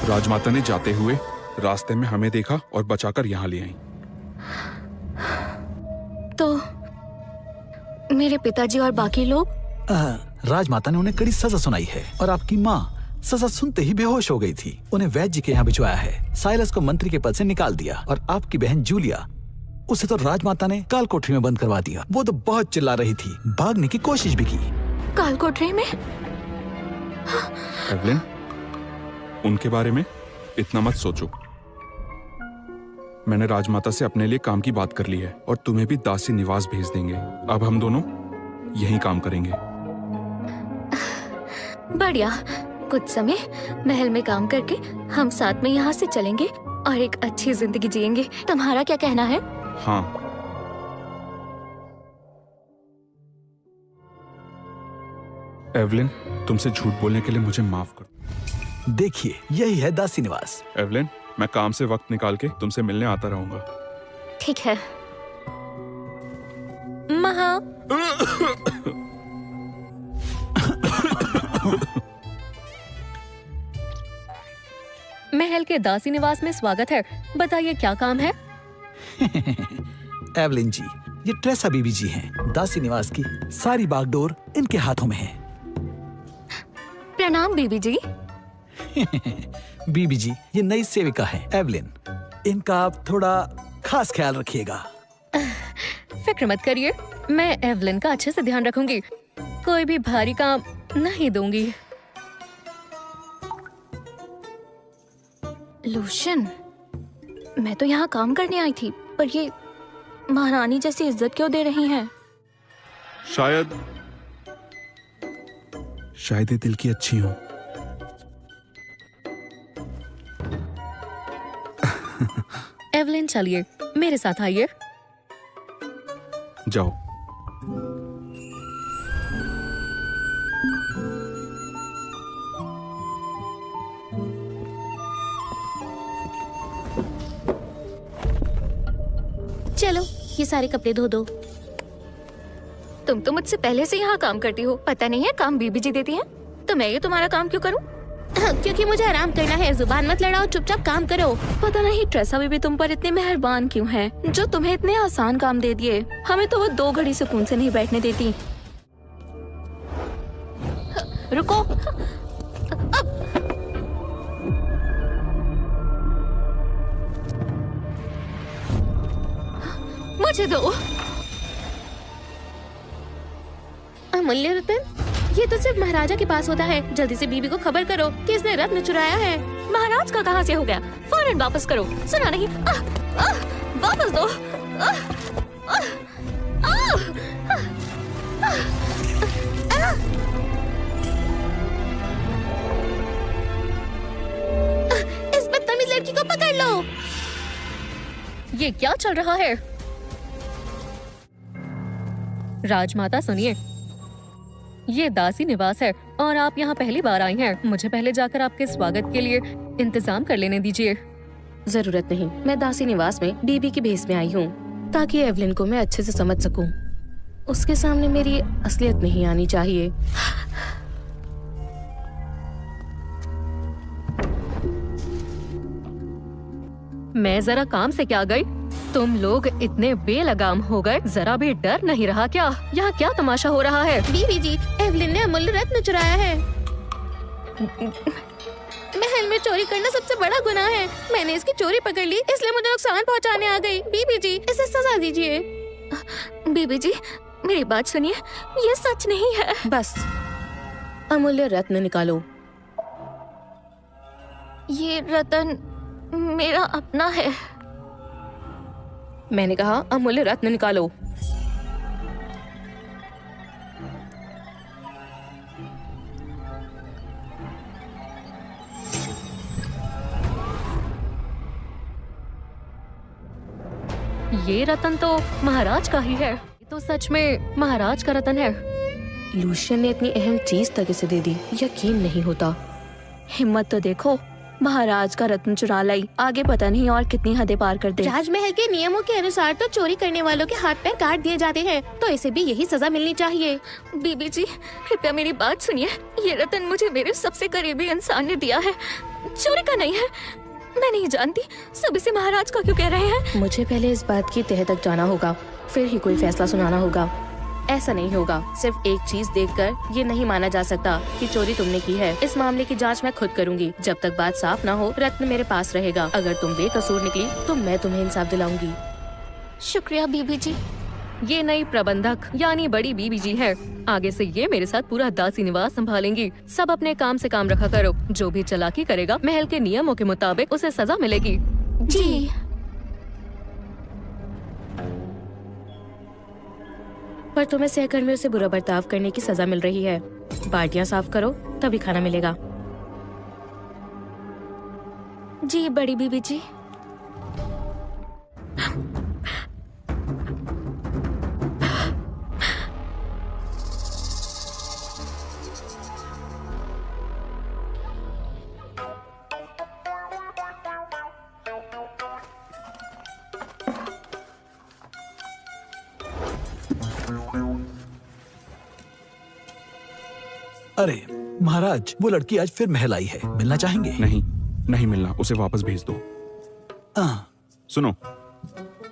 राजमाता ने जाते हुए रास्ते में हमें देखा और बचाकर यहाँ ले आई। तो मेरे पिताजी और बाकी लोग? राजमाता ने उन्हें कड़ी सजा सुनाई है और आपकी माँ सजा सुनते ही बेहोश हो गई थी। उन्हें वैद्य जी के यहाँ भिजवाया है। साइलस को मंत्री के पद से निकाल दिया और आपकी बहन जूलिया, उसे तो राजमाता ने काल कोठरी में बंद करवा दिया। वो तो बहुत चिल्ला रही थी, भागने की कोशिश भी की। काल कोठरी में? एवलिन, उनके बारे में इतना मत सोचो। मैंने राजमाता से अपने लिए काम की बात कर ली है और तुम्हें भी दासी निवास भेज देंगे। अब हम दोनों यही काम करेंगे। बढ़िया। कुछ समय महल में काम करके हम साथ में यहाँ से चलेंगे और एक अच्छी जिंदगी जिएंगे। तुम्हारा क्या कहना है? हाँ। एवलिन, तुमसे झूठ बोलने के लिए मुझे माफ कर। देखिए, यही है दासी निवास। एवलिन, मैं काम से वक्त निकाल के तुमसे मिलने आता रहूंगा। ठीक है। महा महल के दासी निवास में स्वागत है। बताइए क्या काम है? एवलिन जी, ये ट्रेसा बीबी जी हैं। दासी निवास की सारी बागडोर इनके हाथों में है। प्रणाम बीबी जी। बीबी जी, ये नई सेविका है एवलिन। इनका आप थोड़ा खास ख्याल रखिएगा। फिक्र मत करिए, मैं एवलिन का अच्छे से ध्यान रखूंगी। कोई भी भारी काम नहीं दूंगी। लूशन, मैं तो यहाँ काम करने आई थी, पर ये महारानी जैसी इज्जत क्यों दे रही हैं? शायद ये दिल की अच्छी हो। एवलिन, चलिए मेरे साथ आइए। जाओ। चलो, ये सारे कपड़े धो दो। तुम तो मुझसे पहले से यहाँ काम करती हो, पता नहीं है काम बीबी जी देती हैं। तो मैं ये तुम्हारा काम क्यों करूँ? क्योंकि मुझे आराम करना है। जुबान मत लड़ाओ, चुपचाप काम करो। पता नहीं ट्रेसा बीबी तुम पर इतने मेहरबान क्यों हैं, जो तुम्हें इतने आसान काम दे दिए। हमें तो वो 2 घड़ी सुकून से नहीं बैठने देती। रुको। मुझे दो। अमूल्य रत्न, ये तो सिर्फ महाराजा के पास होता है। जल्दी से बीबी को खबर करो कि इसने रत्न चुराया है। महाराज का कहाँ से हो गया? फौरन वापस करो। सुना नहीं? वापस दो। इस बदतमीज लड़की को पकड़ लो। ये क्या चल रहा है? राजमाता सुनिए, ये दासी निवास है और आप यहाँ पहली बार आई हैं। मुझे पहले जाकर आपके स्वागत के लिए इंतजाम कर लेने दीजिए। जरूरत नहीं, मैं दासी निवास में बीबी के भेस में आई हूँ, ताकि एवलिन को मैं अच्छे से समझ सकूं। उसके सामने मेरी असलियत नहीं आनी चाहिए। मैं जरा काम से क्या गई? तुम लोग इतने बेलगाम हो गए, जरा भी डर नहीं रहा क्या? यहाँ क्या तमाशा हो रहा है? बीबी जी, एवलिन ने अमूल्य रत्न चुराया है। महल में चोरी करना सबसे बड़ा गुनाह है। मैंने इसकी चोरी पकड़ ली, इसलिए मुझे नुकसान पहुँचाने आ गई। बीबी जी, इसे सजा दीजिए। बीबी जी, मेरी बात सुनिए, ये सच नहीं है। बस, अमूल्य रत्न निकालो। ये रत्न मेरा अपना है। मैंने कहा अमूल्य रत्न निकालो। ये रतन तो महाराज का ही है। ये तो सच में महाराज का रतन है। लूशियन ने इतनी अहम चीज तक इसे दे दी, यकीन नहीं होता। हिम्मत तो देखो, महाराज का रत्न चुरा लाई, आगे पता नहीं और कितनी हदें पार कर दे। राजमहल के नियमों के अनुसार तो चोरी करने वालों के हाथ पैर काट दिए जाते हैं, तो इसे भी यही सजा मिलनी चाहिए। बीबी जी, कृपया मेरी बात सुनिए। ये रत्न मुझे मेरे सबसे करीबी इंसान ने दिया है, चोरी का नहीं है। मैं नहीं जानती सब इसे महाराज का क्यों कह रहे हैं। मुझे पहले इस बात की तह तक जाना होगा, फिर ही कोई फैसला सुनाना होगा। ऐसा नहीं होगा। सिर्फ एक चीज देखकर ये नहीं माना जा सकता कि चोरी तुमने की है। इस मामले की जांच मैं खुद करूंगी। जब तक बात साफ ना हो, रत्न मेरे पास रहेगा। अगर तुम बेकसूर निकली तो मैं तुम्हें इंसाफ दिलाऊंगी। शुक्रिया बीबी जी। ये नई प्रबंधक यानी बड़ी बीबी जी है। आगे से ये मेरे साथ पूरा दासी निवास संभालेंगी। सब अपने काम से काम रखा करो। जो भी चालाकी करेगा महल के नियमों के मुताबिक उसे सजा मिलेगी। जी। पर तुम्हें सहकर्मियों से बुरा बर्ताव करने की सजा मिल रही है। बाल्टियां साफ करो, तभी खाना मिलेगा। जी बड़ी बीबी जी। अरे महाराज, वो लड़की आज फिर महल आई है, मिलना चाहेंगे? नहीं, नहीं मिलना, उसे वापस भेज दो। सुनो,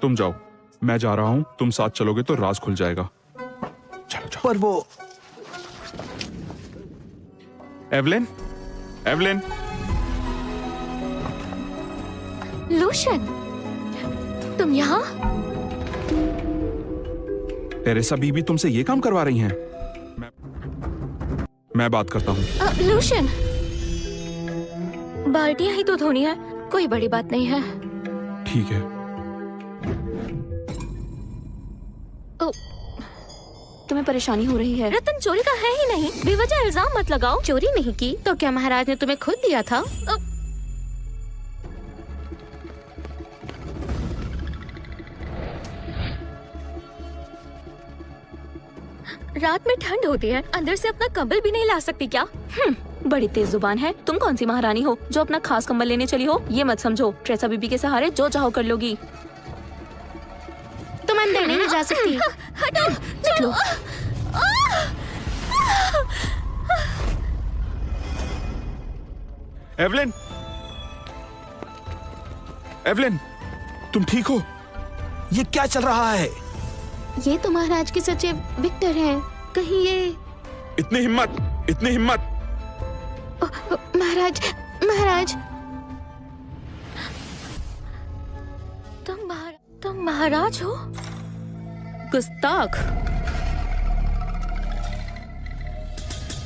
तुम जाओ, मैं जा रहा हूँ। तुम साथ चलोगे तो राज खुल जाएगा। चलो जाओ। पर वो एवलिन, एवलिन। लूशन, तुम यहाँ? टेरेसा बीबी तुमसे ये काम करवा रही हैं? मैं बात करता हूँ। लूशन, बाल्टियां ही तो धोनी है, कोई बड़ी बात नहीं है। ठीक है। तुम्हें परेशानी हो रही है? रतन चोरी का है ही नहीं, बेवजह इल्जाम मत लगाओ। चोरी नहीं की तो क्या महाराज ने तुम्हें खुद दिया था? रात में ठंड होती है, अंदर से अपना कंबल भी नहीं ला सकती क्या? बड़ी तेज जुबान है। तुम कौन सी महारानी हो जो अपना खास कंबल लेने चली हो? ये मत समझो ट्रेसा बीबी के सहारे जो चाहो कर लोगी। तुम अंदर नहीं जा सकती। हटो, निकलो। एवलिन, एवलिन, तुम ठीक हो? ये क्या चल रहा है? ये तो महाराज के सचिव विक्टर हैं। कहीं ये इतनी हिम्मत, इतनी हिम्मत! महाराज, महाराज, तुम महाराज हो? गुस्ताख!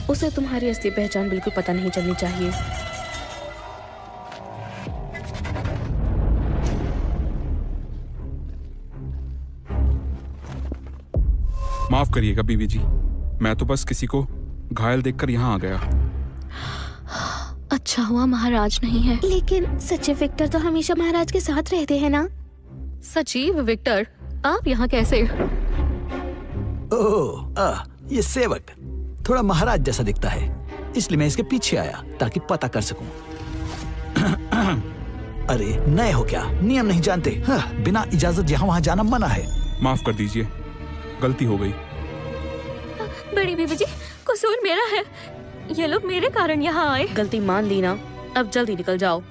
उसे तुम्हारी असली पहचान बिल्कुल पता नहीं चलनी चाहिए। माफ करिएगा बीबी जी, मैं तो बस किसी को घायल देखकर यहाँ आ गया। अच्छा हुआ महाराज नहीं है। लेकिन सचिव विक्टर तो हमेशा महाराज के साथ रहते हैं ना? सचिव विक्टर, आप यहाँ कैसे? ओह, ये सेवक थोड़ा महाराज जैसा दिखता है, इसलिए मैं इसके पीछे आया ताकि पता कर सकूं। अरे नए हो क्या, नियम नहीं जानते? बिना इजाजत यहाँ वहाँ जाना मना है। माफ कर दीजिए, गलती हो गई। बड़ी बीबी जी, कसूर मेरा है। ये लोग मेरे कारण यहाँ आए। गलती मान ली ना, अब जल्दी निकल जाओ।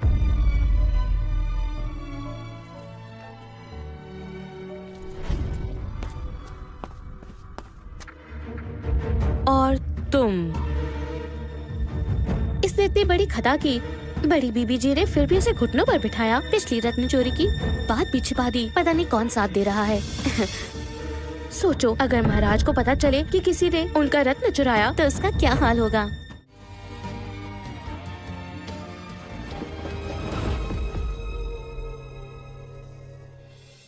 और तुम, इसने इतनी बड़ी खता की, बड़ी बीबी जी ने फिर भी उसे घुटनों पर बिठाया। पिछली रत्न चोरी की बात भी छिपा दी। पता नहीं कौन साथ दे रहा है। सोचो, अगर महाराज को पता चले कि किसी ने उनका रत्न चुराया तो उसका क्या हाल होगा।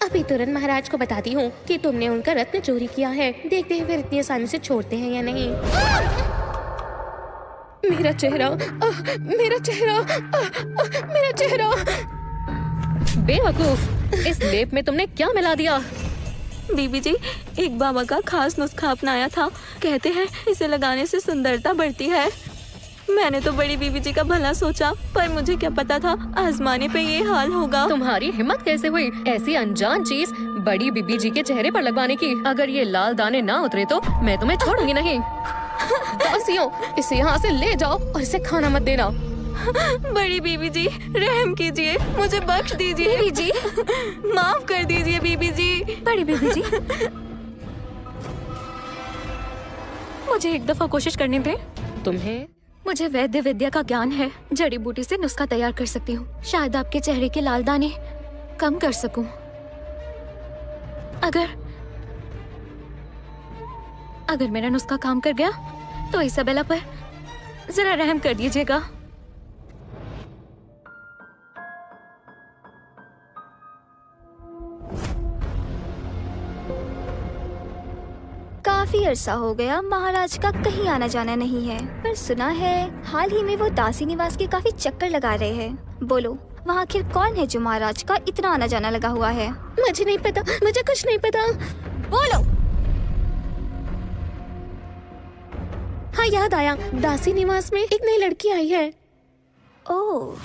अभी तुरंत महाराज को बताती हूँ कि तुमने उनका रत्न चोरी किया है। देखते हैं फिर इतनी आसानी से छोड़ते हैं या नहीं। मेरा चेहरा, मेरा चेहरा, मेरा चेहरा। बेवकूफ, इस लेप में तुमने क्या मिला दिया? बीबी जी, एक बाबा का खास नुस्खा अपनाया था। कहते हैं इसे लगाने से सुंदरता बढ़ती है। मैंने तो बड़ी बीबी जी का भला सोचा, पर मुझे क्या पता था आजमाने पे ये हाल होगा। तुम्हारी हिम्मत कैसे हुई ऐसी अनजान चीज बड़ी बीबी जी के चेहरे पर लगवाने की? अगर ये लाल दाने ना उतरे तो मैं तुम्हें छोड़ूंगी नहीं। दासियों, इसे यहाँ से ले जाओ और इसे खाना मत देना। बड़ी बीबी जी, रहम कीजिए, मुझे बख्श दीजिए। बीबी जी, माफ कर दीजिए बीबी जी। बड़ी बीबी जी, मुझे एक दफा कोशिश करने दे। तुम्हें मुझे वैद्य विद्या का ज्ञान है, जड़ी बूटी से नुस्खा तैयार कर सकती हूँ। शायद आपके चेहरे के लाल दाने कम कर सकूं। अगर मेरा नुस्खा काम कर गया तो इसाबेला पर जरा रहम कर दीजिएगा। काफी अरसा हो गया महाराज का कहीं आना जाना नहीं है, पर सुना है हाल ही में वो दासी निवास के काफी चक्कर लगा रहे हैं। बोलो वहाँ आखिर कौन है जो महाराज का इतना आना जाना लगा हुआ है? मुझे नहीं पता, मुझे कुछ नहीं पता। बोलो। हाँ याद आया, दासी निवास में एक नई लड़की आई है। ओह,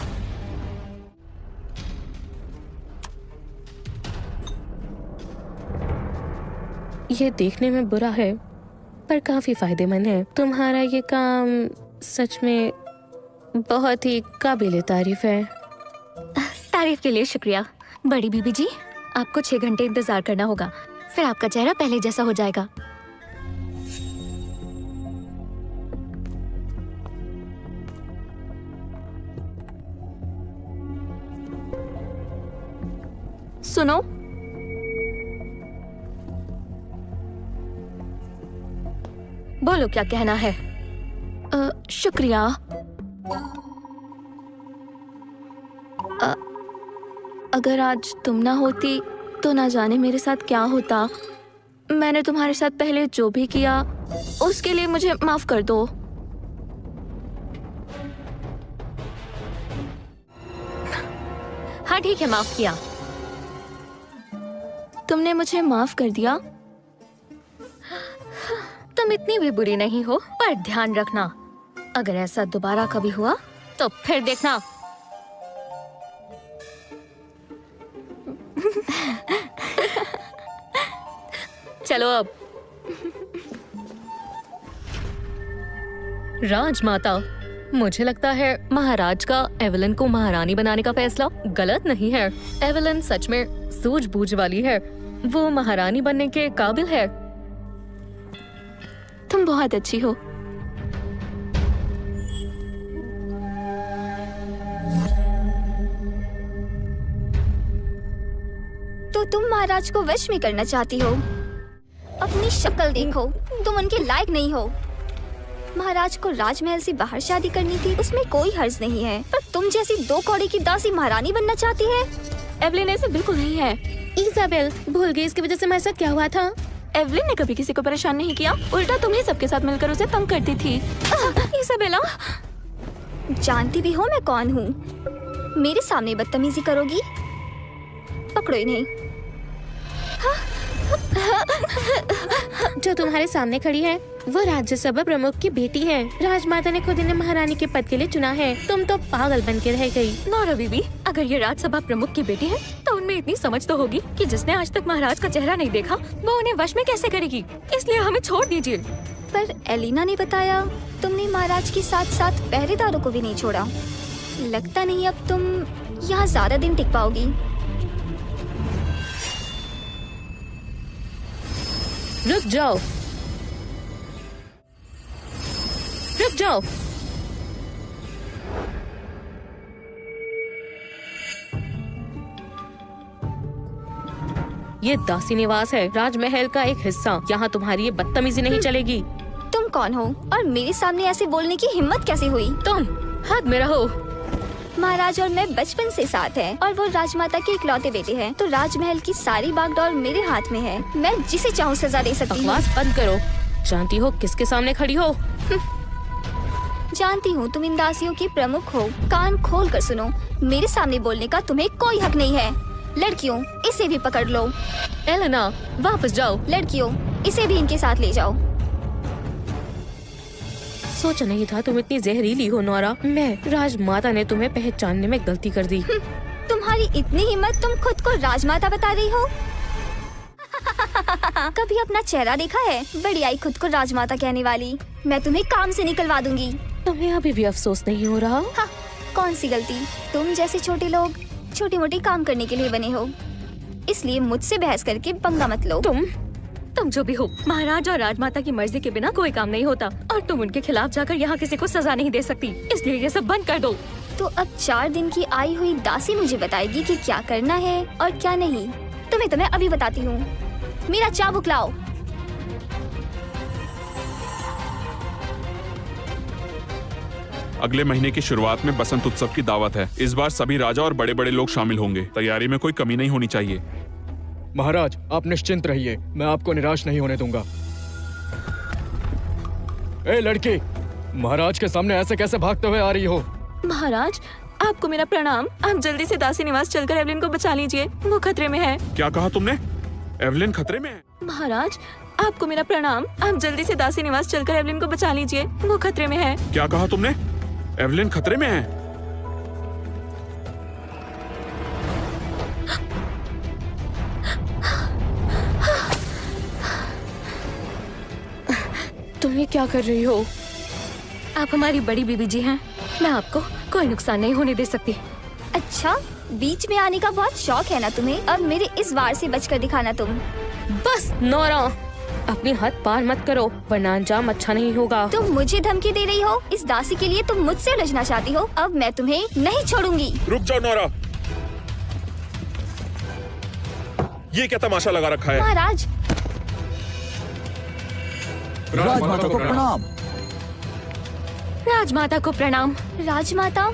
ये देखने में बुरा है पर काफी फायदेमंद है। तुम्हारा ये काम सच में बहुत ही काबिले तारीफ है। तारीफ के लिए शुक्रिया। बड़ी बीबी जी, आपको 6 घंटे इंतजार करना होगा, फिर आपका चेहरा पहले जैसा हो जाएगा। सुनो, बोलो क्या कहना है? शुक्रिया। अगर आज तुम ना होती तो ना जाने मेरे साथ क्या होता। मैंने तुम्हारे साथ पहले जो भी किया उसके लिए मुझे माफ कर दो। हाँ ठीक है, माफ किया। तुमने मुझे माफ कर दिया। तुम इतनी भी बुरी नहीं हो, पर ध्यान रखना अगर ऐसा दोबारा कभी हुआ तो फिर देखना। चलो अब। राजमाता, मुझे लगता है महाराज का एवेलिन को महारानी बनाने का फैसला गलत नहीं है। एवेलिन सच में सूझबूझ वाली है, वो महारानी बनने के काबिल है। तुम बहुत अच्छी हो। तो तुम महाराज को वश में करना चाहती हो? अपनी शक्ल देखो, तुम उनके लायक नहीं हो। महाराज को राजमहल से बाहर शादी करनी थी, उसमें कोई हर्ज नहीं है, पर तुम जैसी 2 कौड़ी की दासी महारानी बनना चाहती है? एवलिन ऐसे बिल्कुल नहीं है। इजाबेल, भूल गई इसकी वजह से हमारे साथ क्या हुआ था? एवलिन ने कभी किसी को परेशान नहीं किया, उल्टा तुम्हें सबके साथ मिलकर उसे तंग करती थी। इसाबेला, जानती भी हो मैं कौन हूँ? मेरे सामने बदतमीजी करोगी? पकड़ो इन्हें। जो तुम्हारे सामने खड़ी है वो राज्यसभा प्रमुख की बेटी है। राजमाता ने खुद इन्हें महारानी के पद के लिए चुना है। तुम तो पागल बन के रह गई। नौरा बीबी, अगर ये राज्यसभा प्रमुख की बेटी है तो उनमें इतनी समझ तो होगी कि जिसने आज तक महाराज का चेहरा नहीं देखा वो उन्हें वश में कैसे करेगी। इसलिए हमें छोड़ दीजिए। पर एलिना ने बताया तुमने महाराज के साथ साथ पहरेदारों को भी नहीं छोड़ा। लगता नहीं अब तुम यहाँ ज्यादा दिन टिक पाओगी। रुक जाओ, रुक जाओ। ये दासी निवास है, राजमहल का एक हिस्सा। यहाँ तुम्हारी ये बदतमीजी नहीं चलेगी। तुम कौन हो और मेरे सामने ऐसे बोलने की हिम्मत कैसे हुई? तुम हद में रहो। महाराज और मैं बचपन से साथ हैं और वो राजमाता के इकलौते बेटे हैं, तो राजमहल की सारी बागडोर मेरे हाथ में है। मैं जिसे चाहूँ सजा दे सकती हूँ। बकवास बंद करो। जानती हो किसके सामने खड़ी हो? जानती हूँ तुम इन दासियों की प्रमुख हो। कान खोल कर सुनो, मेरे सामने बोलने का तुम्हें कोई हक नहीं है। लड़कियों, इसे भी पकड़ लो। एलेना, वापस जाओ। लड़कियों, इसे भी इनके साथ ले जाओ। सोचा नहीं था तुम इतनी जहरीली हो नौरा। मैं राजमाता ने तुम्हें पहचानने में गलती कर दी। तुम्हारी इतनी हिम्मत, तुम खुद को राजमाता बता रही हो? कभी अपना चेहरा देखा है? बड़ी आई खुद को राजमाता कहने वाली। मैं तुम्हें काम से निकलवा दूंगी। तुम्हें अभी भी अफसोस नहीं हो रहा? कौन सी गलती? तुम जैसे छोटे लोग छोटे मोटे काम करने के लिए बने हो, इसलिए मुझसे बहस करके पंगा मत लो। तुम जो भी हो, महाराज और राजमाता की मर्जी के बिना कोई काम नहीं होता और तुम उनके खिलाफ जाकर यहाँ किसी को सजा नहीं दे सकती, इसलिए ये सब बंद कर दो। तो अब 4 दिन की आई हुई दासी मुझे बताएगी कि क्या करना है और क्या नहीं। तो मैं अभी बताती हूँ। मेरा चाबुक लाओ। अगले महीने की शुरुआत में बसंत उत्सव की दावत है। इस बार सभी राजा और बड़े बड़े लोग शामिल होंगे। तैयारी में कोई कमी नहीं होनी चाहिए। महाराज, आप निश्चिंत रहिए, मैं आपको निराश नहीं होने दूंगा। ए लड़की, महाराज के सामने ऐसे कैसे भागते हुए आ रही हो? महाराज, आपको मेरा प्रणाम। आप जल्दी से दासी निवास चलकर एवलिन को बचा लीजिए, वो खतरे में है। क्या कहा तुमने? एवलिन खतरे में है? महाराज, आपको मेरा प्रणाम। आप जल्दी से दासी निवास चलकर एवलिन को बचा लीजिए, वो खतरे में है। क्या कहा तुमने? एवलिन खतरे में है? तुम ये क्या कर रही हो? आप हमारी बड़ी बीबी जी हैं, मैं आपको कोई नुकसान नहीं होने दे सकती। अच्छा, बीच में आने का बहुत शौक है ना तुम्हें? अब मेरे इस वार से बचकर दिखाना तुम। बस नौरा, अपनी हद पार मत करो वरना अंजाम अच्छा नहीं होगा। तुम मुझे धमकी दे रही हो? इस दासी के लिए तुम मुझसे उलझना चाहती हो? अब मैं तुम्हें नहीं छोड़ूंगी। रुक जाओ नौरा, ये क्या तमाशा लगा रखा है? महाराज, राजमाता को प्रणाम। राजमाता को प्रणाम। राजमाता?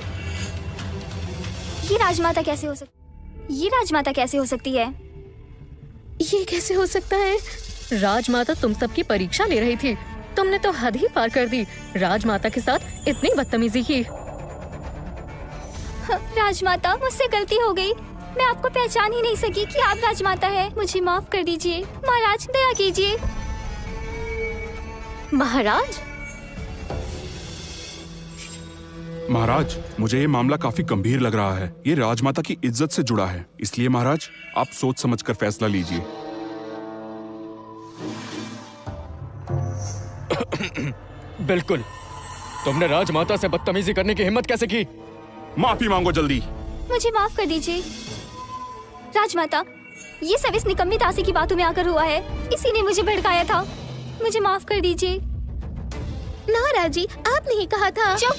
ये राजमाता कैसे हो सकती है? ये कैसे हो सकता है? राजमाता तुम सबकी परीक्षा ले रही थी, तुमने तो हद ही पार कर दी। राजमाता के साथ इतनी बदतमीजी की। राजमाता, मुझसे गलती हो गई। मैं आपको पहचान ही नहीं सकी कि आप राजमाता है। मुझे माफ कर दीजिए। महाराज, दया कीजिए। महाराज, महाराज, मुझे ये मामला काफी गंभीर लग रहा है। ये राजमाता की इज्जत से जुड़ा है, इसलिए महाराज आप सोच समझकर फैसला लीजिए। बिल्कुल। तुमने राजमाता से बदतमीजी करने की हिम्मत कैसे की? माफी मांगो जल्दी। मुझे माफ कर दीजिए। राजमाता, ये सब इस निकम्मी दासी की बातों में आकर हुआ है। इसी ने मुझे भड़काया था। मुझे माफ कर दीजिए। नौरा जी, आपने ही कहा था। चुप!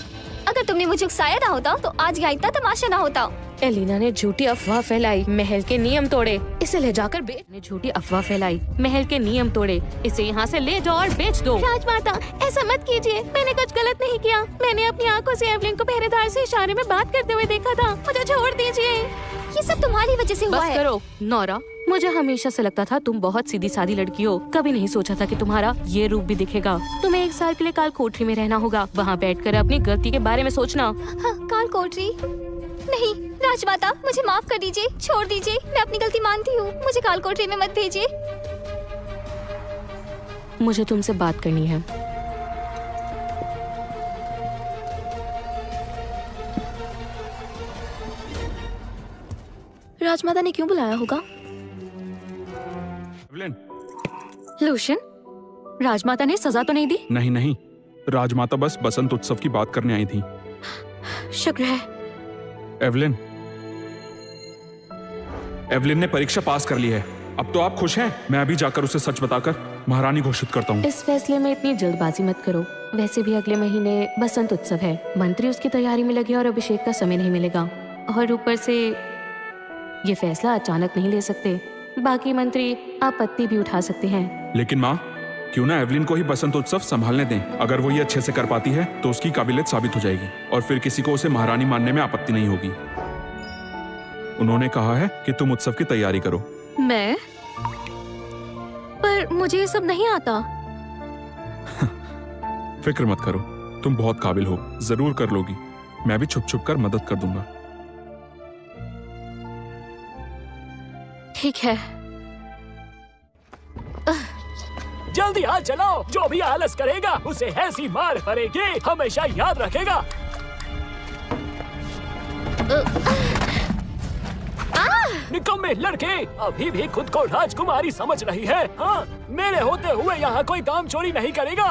अगर तुमने मुझे उकसाया ना होता तो आज यहाँ इतना तमाशा ना होता। एलिना ने झूठी अफवाह फैलाई, महल के नियम तोड़े, इसे ले जाकर झूठी अफवाह फैलाई, महल के नियम तोड़े, इसे यहाँ से ले जाओ और बेच दो। राजमाता, ऐसा मत कीजिए, मैंने कुछ गलत नहीं किया। मैंने अपनी आंखों से एवलिन को पहरेदार से इशारे में बात करते हुए देखा था। मुझे छोड़ दीजिए। ये सब तुम्हारी वजह से हुआ बस है। करो नौरा, मुझे हमेशा से लगता था तुम बहुत सीधी सादी लड़की हो। कभी नहीं सोचा था कि तुम्हारा ये रूप भी दिखेगा। तुम्हें 1 साल के लिए काल कोठरी में रहना होगा, वहाँ बैठकर अपनी गलती के बारे में सोचना। हाँ, काल कोठरी? नहीं राजमाता, मुझे माफ कर दीजिए, छोड़ दीजिए। मैं अपनी गलती मानती हूँ। मुझे काल कोठरी में मत भेजिए। मुझे तुमसे बात करनी है। राजमाता ने क्यों बुलाया होगा? एवलिन। लूशियन, राजमाता ने सजा तो नहीं दी? नहीं नहीं, राजमाता बस बसंत उत्सव की बात करने आई थी। शुक्र है। एवलिन, एवलिन ने परीक्षा पास कर ली है। अब तो आप खुश हैं? मैं अभी जाकर उसे सच बताकर महारानी घोषित करता हूँ। इस फैसले में इतनी जल्दबाजी मत करो। वैसे भी अगले महीने बसंत उत्सव है, मंत्री उसकी तैयारी में लगे और अभिषेक का समय नहीं मिलेगा। और ऊपर से ये फैसला अचानक नहीं ले सकते। बाकी मंत्री आपत्ति भी उठा सकते हैं। लेकिन माँ, क्यों ना एवलिन को ही बसंत उत्सव संभालने दें। अगर वो ये अच्छे से कर पाती है तो उसकी काबिलियत साबित हो जाएगी और फिर किसी को उसे महारानी मानने में आपत्ति नहीं होगी। उन्होंने कहा है कि तुम उत्सव की तैयारी करो। मैं? पर मुझे ये सब नहीं आता। फिक्र मत करो, तुम बहुत काबिल हो, जरूर कर लोगी। मैं भी छुप छुप कर मदद कर दूंगा। ठीक है। जल्दी हाथ चलाओ, जो भी आलस करेगा उसे ऐसी मार पड़ेगी, हमेशा याद रखेगा। निकम्मे लड़के, अभी भी खुद को राजकुमारी समझ रही है। हाँ, मेरे होते हुए यहाँ कोई काम चोरी नहीं करेगा।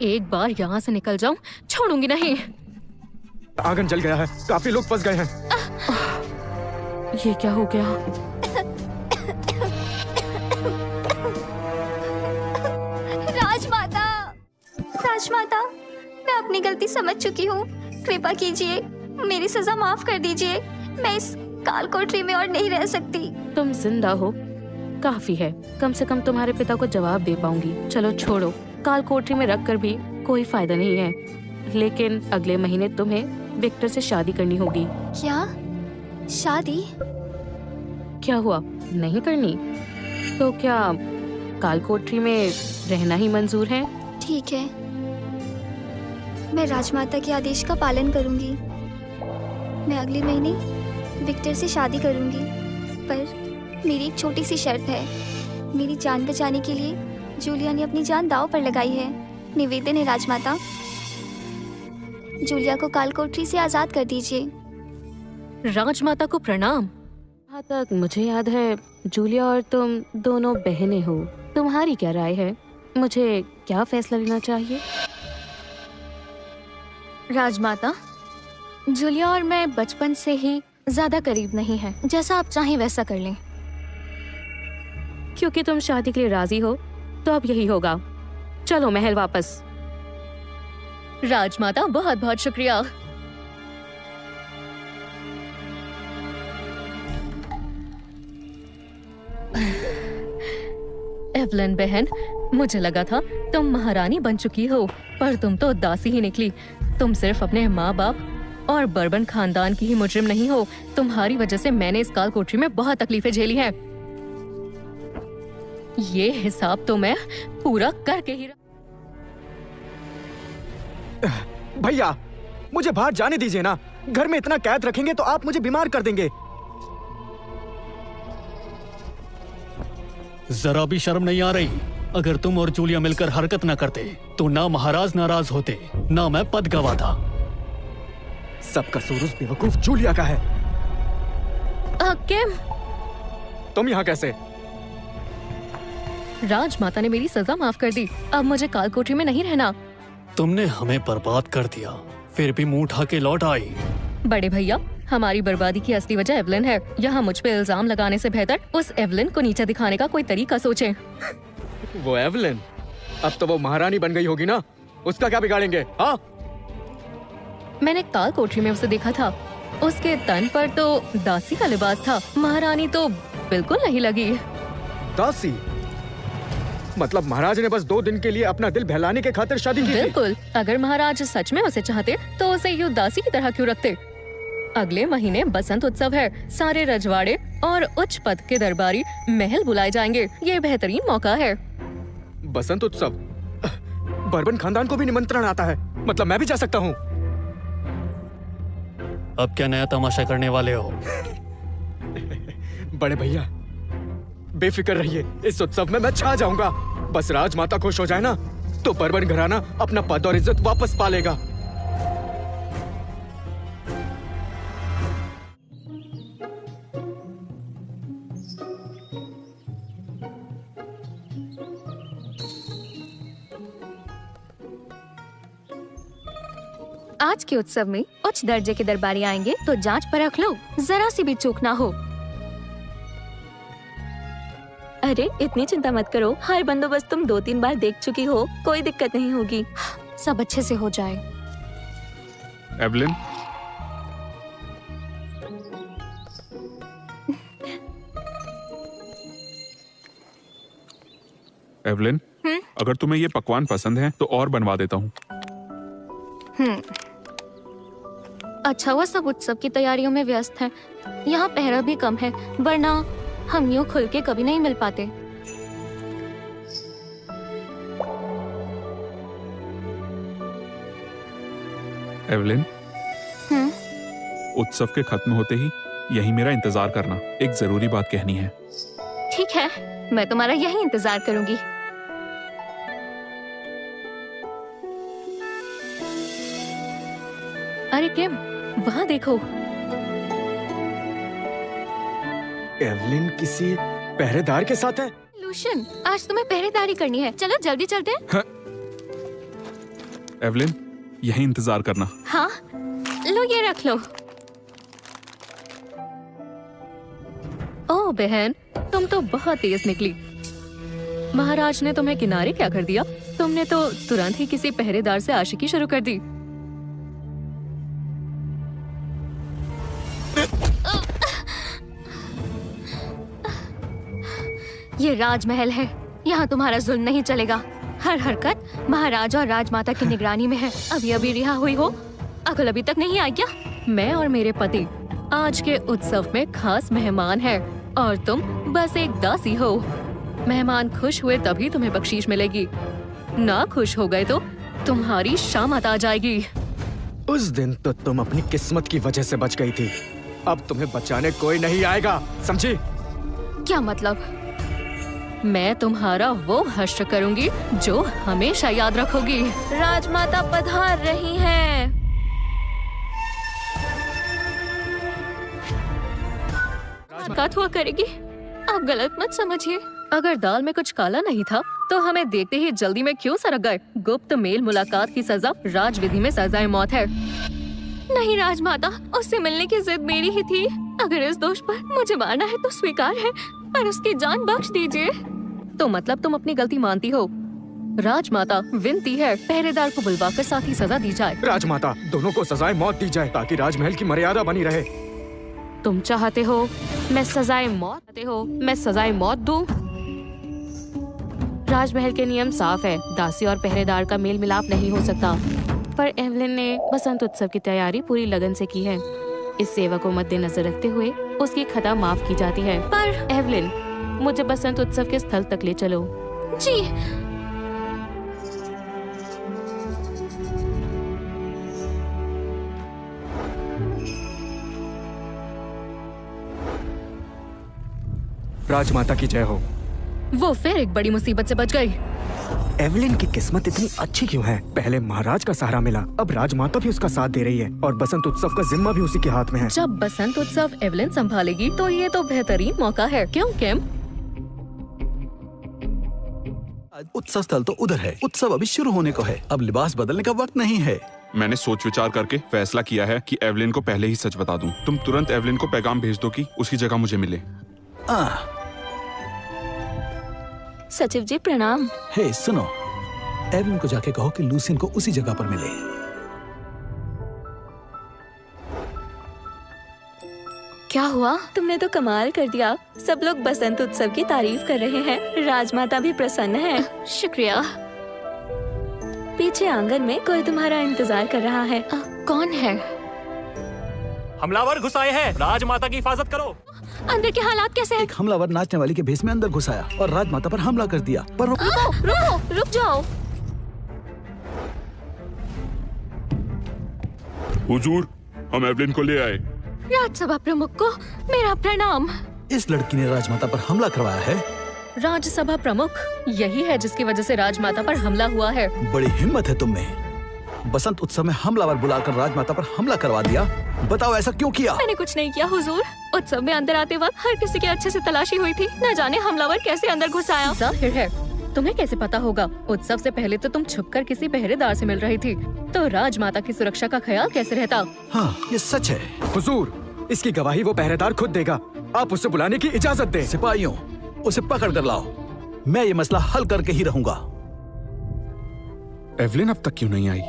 एक बार यहाँ से निकल जाऊं, छोड़ूंगी नहीं। आंगन जल गया है, काफी लोग फंस गए हैं। ये क्या हो गया? राजमाता, राजमाता, मैं अपनी गलती समझ चुकी हूँ। कृपा कीजिए, मेरी सजा माफ कर दीजिए। मैं इस काल कोठरी में और नहीं रह सकती। तुम जिंदा हो, काफी है। कम से कम तुम्हारे पिता को जवाब दे पाऊंगी। चलो छोड़ो, काल कोठरी में रख कर भी कोई फायदा नहीं है। लेकिन अगले महीने तुम्हें विक्टर से शादी करनी होगी। क्या? शादी? क्या हुआ, नहीं करनी? तो क्या काल कोठरी में रहना ही मंजूर है? ठीक है, मैं राजमाता के आदेश का पालन करूंगी। मैं अगले महीने विक्टर से शादी करूंगी, पर मेरी एक छोटी सी शर्त है। मेरी जान बचाने के लिए जूलिया ने अपनी जान दांव पर लगाई है। निवेदन है राजमाता, जूलिया को काल कोठरी से आजाद कर दीजिए। राजमाता को प्रणाम। जहाँ तक मुझे याद है, जूलिया और तुम दोनों बहनें हो। तुम्हारी क्या राय है? मुझे क्या फैसला लेना चाहिए? राजमाता, जूलिया और मैं बचपन से ही ज्यादा करीब नहीं है। जैसा आप चाहें वैसा कर लें। क्योंकि तुम शादी के लिए राजी हो, तो अब यही होगा। चलो महल वापस। राजमाता, बहुत बहुत शुक्रिया। एवलिन बहन, मुझे लगा था तुम महारानी बन चुकी हो, पर तुम तो दासी ही निकली। तुम सिर्फ अपने माँ बाप और बर्बन खानदान की ही मुजरिम नहीं हो। तुम्हारी वजह से मैंने इस काल कोठरी में बहुत तकलीफें झेली हैं। ये हिसाब तो मैं पूरा करके ही भैया, मुझे बाहर जाने दीजिए ना। घर में इतना कैद रखेंगे तो आप मुझे बीमार कर देंगे। जरा भी शर्म नहीं आ रही? अगर तुम और जूलिया मिलकर हरकत न करते तो ना महाराज नाराज होते, ना मैं पद गवाता। सब कसूर उस बेवकूफ जूलिया का है। किम, तुम यहाँ कैसे? राजमाता ने मेरी सजा माफ कर दी। अब मुझे काल कोठरी में नहीं रहना। तुमने हमें बर्बाद कर दिया, फिर भी मुंह उठा के लौट आई। बड़े भैया, हमारी बर्बादी की असली वजह एवलिन है। यहाँ मुझ पे इल्जाम लगाने से बेहतर उस एवलिन को नीचे दिखाने का कोई तरीका सोचें। वो एवलिन, अब तो वो महारानी बन गई होगी ना, उसका क्या बिगाड़ेंगे? हाँ, मैंने काल कोठरी में उसे देखा था। उसके तन पर तो दासी का लिबास था। महारानी तो बिल्कुल नहीं लगी। दासी? मतलब महाराज ने बस 2 दिन के लिए अपना दिल बहलाने के खातिर शादी की थी? बिल्कुल। अगर महाराज सच में उसे चाहते तो उसे यूं दासी की तरह क्यों रखते? अगले महीने बसंत उत्सव है। सारे रजवाड़े और उच्च पद के दरबारी महल बुलाए जाएंगे। ये बेहतरीन मौका है। बसंत उत्सव? बर्बन खानदान को भी निमंत्रण आता है, मतलब मैं भी जा सकता हूँ? अब क्या नया तमाशा करने वाले हो? बड़े भैया, बेफिक्र रहिए, इस उत्सव में मैं छा जाऊंगा। बस राजमाता खुश हो जाए ना, तो बर्बन घराना अपना पद और इज्जत वापस पा लेगा। आज के उत्सव में उच्च दर्जे के दरबारी आएंगे, तो जांच परख लो, जरा सी भी चूक ना हो। अरे इतनी चिंता मत करो, हर बंदोबस्त तुम 2-3 बार देख चुकी हो, कोई दिक्कत नहीं होगी। सब अच्छे से हो जाए। एवलिन, एवलिन, अगर तुम्हें ये पकवान पसंद है तो और बनवा देता हूँ। अच्छा हुआ सब उत्सव की तैयारियों में व्यस्त हैं। यहाँ पहरा भी कम है, वरना हम यूँ खुल के कभी नहीं मिल पाते। एवलिन, उत्सव के खत्म होते ही यही मेरा इंतजार करना। एक जरूरी बात कहनी है। ठीक है, मैं तुम्हारा यही इंतजार करूंगी। अरे किम, वहाँ देखो। एवलिन किसी पहरेदार के साथ है? लूशियन, आज तुम्हें पहरेदारी करनी है। चलो जल्दी चलते हैं। एवलिन, यही इंतजार करना। हाँ, लो ये रख लो। ओह बहन, तुम तो बहुत तेज निकली। महाराज ने तुम्हें किनारे क्या कर दिया? तुमने तो तुरंत ही किसी पहरेदार से आशिकी शुरू कर दी। ये राजमहल है, यहाँ तुम्हारा जुल्म नहीं चलेगा। हर हरकत महाराज और राजमाता की निगरानी में है। अभी अभी रिहा हुई हो, अकल अभी तक नहीं आई क्या? मैं और मेरे पति आज के उत्सव में खास मेहमान हैं और तुम बस एक दासी हो। मेहमान खुश हुए तभी तुम्हें बख्शीश मिलेगी, ना खुश हो गए तो तुम्हारी शामत आ जाएगी। उस दिन तो तुम अपनी किस्मत की वजह से बच गई थी, अब तुम्हें बचाने कोई नहीं आएगा, समझी? क्या मतलब? मैं तुम्हारा वो हश्र करूंगी जो हमेशा याद रखोगी। राजमाता पधार रही हैं। मुलाकात हुआ करेगी, आप गलत मत समझिए। अगर दाल में कुछ काला नहीं था तो हमें देखते ही जल्दी में क्यों सरक गए? गुप्त मेल मुलाकात की सजा राजविधि में सजाए मौत है। नहीं राजमाता, उससे मिलने की जिद मेरी ही थी। अगर इस दोष पर मुझे मारना है तो स्वीकार है, पर उसकी जान बख्श दीजिए। तो मतलब तुम अपनी गलती मानती हो? राजमाता, विनती है पहरेदार को बुलवाकर साथ ही सजा दी जाए। राजमाता, दोनों को सजाए मौत दी जाए ताकि राजमहल की मर्यादा बनी रहे। तुम चाहते हो मैं सजाए मौत दूं? राजमहल के नियम साफ है, दासी और पहरेदार का मेल मिलाप नहीं हो सकता। पर एवलिन ने बसंत उत्सव की तैयारी पूरी लगन से की है। इस सेवा को मद्देनजर रखते हुए उसकी खता माफ की जाती है। पर एवलिन, मुझे बसंत उत्सव के स्थल तक ले चलो। जी। राजमाता की जय हो। वो फिर एक बड़ी मुसीबत से बच गई। एवलिन की किस्मत इतनी अच्छी क्यों है? पहले महाराज का सहारा मिला, अब राजमाता भी उसका साथ दे रही है और बसंत उत्सव का जिम्मा भी उसी के हाथ में है। जब बसंत उत्सव एवलिन संभालेगी तो ये तो बेहतरीन मौका है, क्यों किम? उत्सव स्थल तो उधर है, उत्सव अभी शुरू होने को है, अब लिबास बदलने का वक्त नहीं है। मैंने सोच विचार करके फैसला किया है कि एवलिन को पहले ही सच बता दूं। तुम तुरंत एवलिन को पैगाम भेज दो कि उसकी जगह मुझे मिले। सचिव जी प्रणाम। हे सुनो, एवलिन को जाके कहो कि लूसियन को उसी जगह पर मिले। क्या हुआ? तुमने तो कमाल कर दिया। सब लोग बसंत उत्सव की तारीफ कर रहे हैं, राजमाता भी प्रसन्न है। शुक्रिया। पीछे आंगन में कोई तुम्हारा इंतजार कर रहा है। कौन है? हमलावर घुस आए हैं, राजमाता की हिफाजत करो। अंदर के हालात कैसे हैं? एक हमलावर नाचने वाली के भेष में अंदर घुसाया और राजमाता पर हमला कर दिया। पर रुक जाओ। हुजूर, हम एवलिन को ले आए। राजसभा प्रमुख को मेरा प्रणाम। इस लड़की ने राजमाता पर हमला करवाया है। राजसभा प्रमुख यही है जिसकी वजह से राजमाता पर हमला हुआ है। बड़ी हिम्मत है तुम में। बसंत उत्सव में हमलावर बुलाकर राजमाता पर हमला करवा दिया। बताओ ऐसा क्यों किया? मैंने कुछ नहीं किया हुजूर। उत्सव में अंदर आते वक्त हर किसी की अच्छे से तलाशी हुई थी, न जाने हमलावर कैसे अंदर घुस आया। जाहिर है, तुम्हें कैसे पता होगा? उत्सव से पहले तो तुम छुपकर किसी पहरेदार से मिल रही थी, तो राजमाता की सुरक्षा का ख्याल कैसे रहता? हाँ, ये सच है। हुजूर, इसकी गवाही वो पहरेदार खुद देगा, आप उसे बुलाने की इजाजत दें। सिपाहियों, उसे पकड़ कर लाओ, मैं ये मसला हल करके ही रहूंगा। एवलिन अब तक क्यों नहीं आई?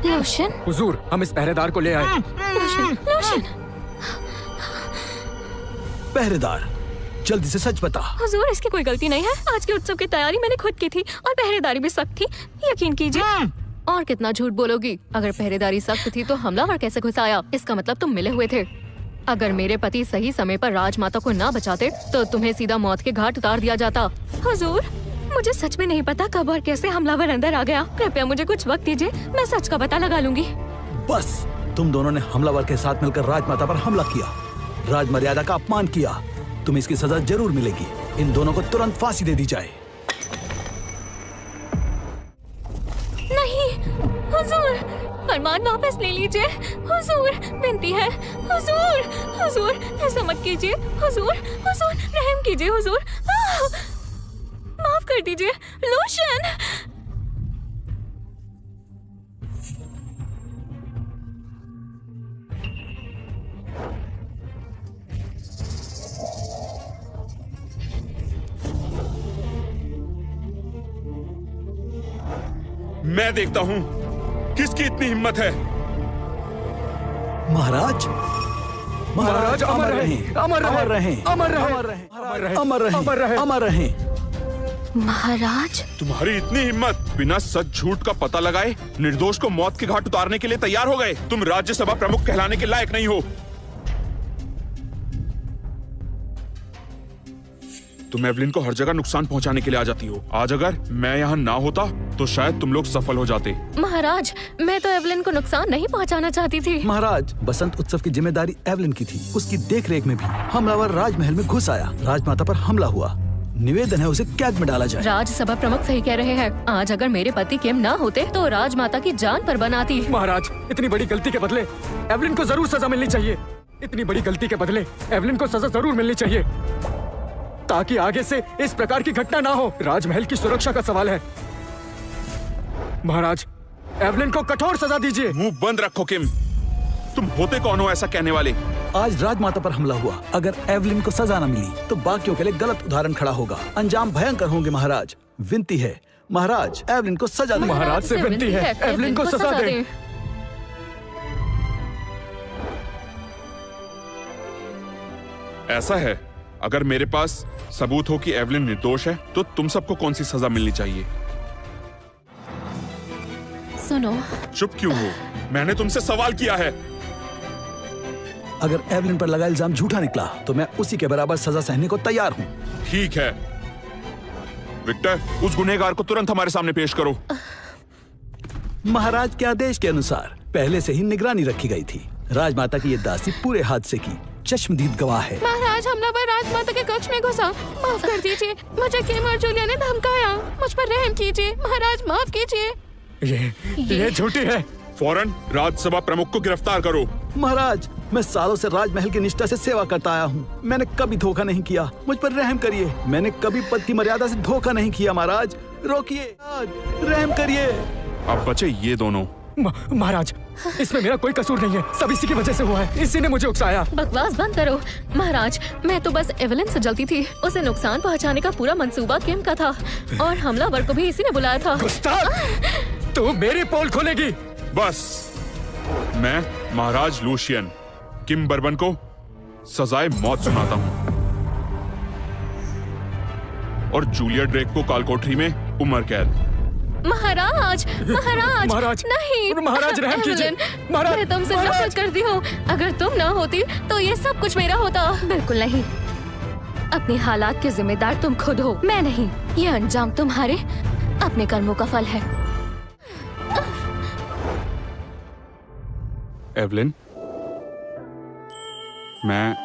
लोशन? हुजूर, हम इस पहरेदार को ले आए। लोशन। पहरेदार, जल्दी से सच बता। हुजूर, इसकी कोई गलती नहीं है। आज के उत्सव की तैयारी मैंने खुद की थी और पहरेदारी भी सख्त थी, यकीन कीजिए। और कितना झूठ बोलोगी? अगर पहरेदारी सख्त थी तो हमलावर कैसे घुस आया? इसका मतलब तुम मिले हुए थे। अगर मेरे पति सही समय पर राजमाता को ना बचाते तो तुम्हें सीधा मौत के घाट उतार दिया जाता। हुजूर, मुझे सच में नहीं पता कब और कैसे हमलावर अंदर आ गया। कृपया मुझे कुछ वक्त दीजिए, मैं सच का पता लगा लूंगी। बस, तुम दोनों ने हमलावर के साथ मिलकर राजमाता पर हमला किया, राजमर्यादा का अपमान किया। तुम्हें इसकी सजा जरूर मिलेगी। इन दोनों को तुरंत फांसी दे दी जाए। नहीं हुजूर, फरमान वापस ले लीजिए। हुजूर, विनती है। हुजूर, हुजूर, ऐसा मत कीजिए। हुजूर, हुजूर, रहम कीजिए। हुजूर, माफ कर दीजिए। लूशियन। मैं देखता हूँ किसकी इतनी हिम्मत है। महाराज, महाराज अमर रहें, अमर अमर रहें, अमर रहें, अमर रहें, अमर रहें, अमर रहें, अमर रहें। अमर रहें। महाराज, तुम्हारी इतनी हिम्मत, बिना सच झूठ का पता लगाए निर्दोष को मौत के घाट उतारने के लिए तैयार हो गए। तुम राज्यसभा प्रमुख कहलाने के लायक नहीं हो। तुम एवलिन को हर जगह नुकसान पहुंचाने के लिए आ जाती हो। आज अगर मैं यहाँ ना होता तो शायद तुम लोग सफल हो जाते। महाराज, मैं तो एवलिन को नुकसान नहीं पहुंचाना चाहती थी। महाराज, बसंत उत्सव की जिम्मेदारी एवलिन की थी। उसकी देखरेख में भी हमलावर राजमहल में घुस आया। राजमाता पर हमला हुआ। निवेदन है उसे कैद में डाला जाए। राज्यसभा प्रमुख सही कह रहे हैं। आज अगर मेरे पति किम ना होते तो राजमाता की जान पर बन आती। महाराज, इतनी बड़ी गलती के बदले एवलिन को जरूर सजा मिलनी चाहिए। इतनी बड़ी गलती के बदले एवलिन को सजा जरूर मिलनी चाहिए, ताकि आगे से इस प्रकार की घटना ना हो। राजमहल की सुरक्षा का सवाल है। महाराज, एवलिन को कठोर सजा दीजिए। मुंह बंद रखो किम। तुम होते कौन हो ऐसा कहने वाले? आज राजमाता पर हमला हुआ। अगर एवलिन को सजा न मिली तो बाकियों के लिए गलत उदाहरण खड़ा होगा। अंजाम भयंकर होंगे। महाराज, विनती है, महाराज, एवलिन को सजा दें। महाराज से विनती है, एवलिन को सजा दें। ऐसा है, अगर मेरे पास सबूत हो कि एवलिन निर्दोष है तो तुम सबको कौन सी सजा मिलनी चाहिए? सुनो, चुप क्यों हो? मैंने तुमसे सवाल किया है। अगर एवलिन पर लगा इल्जाम झूठा निकला तो मैं उसी के बराबर सजा सहने को तैयार हूँ। ठीक है विक्टर, उस गुनहगार को तुरंत हमारे सामने पेश करो। महाराज के आदेश के अनुसार पहले से ही निगरानी रखी गई थी। राजमाता की ये दासी पूरे हादसे की चश्मदीद गवाह है। महाराज, हमलावर राजमाता के कक्ष में घुसा। माफ कर दीजिए, मुझे किम और जूलिया ने धमकाया। मुझ पर रहम कीजिए। महाराज, माफ कीजिए। ये झूठी है। फौरन राज्यसभा प्रमुख को गिरफ्तार करो। महाराज, मैं सालों से राजमहल की निष्ठा से सेवा करता आया हूँ। मैंने कभी धोखा नहीं किया। मुझ पर रहम करिए। मैंने कभी पद की मर्यादा से धोखा नहीं किया। महाराज, रोकिए, रहम करिए। अब बचे ये दोनों। महाराज, इसमें मेरा कोई कसूर नहीं है। सब इसी की वजह से हुआ है। इसी ने मुझे उकसाया। बकवास बंद करो। महाराज, मैं तो बस एवलिन से जलती थी। उसे नुकसान पहुंचाने का पूरा मंसूबा किम का था और हमलावर को भी इसी ने बुलाया था। गुस्ताख, तू मेरी पोल खोलेगी। बस, मैं महाराज लूशियन किम बर्बन को सजाए मौत सुनाता हूँ और जूलिया ड्रेक को कालकोठरी में उम्र कैद। महाराज, महाराज, महाराज, नहीं, महाराज, रहम कीजिए। एवलिन, महाराज, मैं तुमसे महाराज। नफरत करती हूँ। अगर तुम ना होती तो ये सब कुछ मेरा होता। बिल्कुल नहीं। अपने हालात के जिम्मेदार तुम खुद हो, मैं नहीं। ये अंजाम तुम्हारे अपने कर्मों का फल है। एवलिन, मैं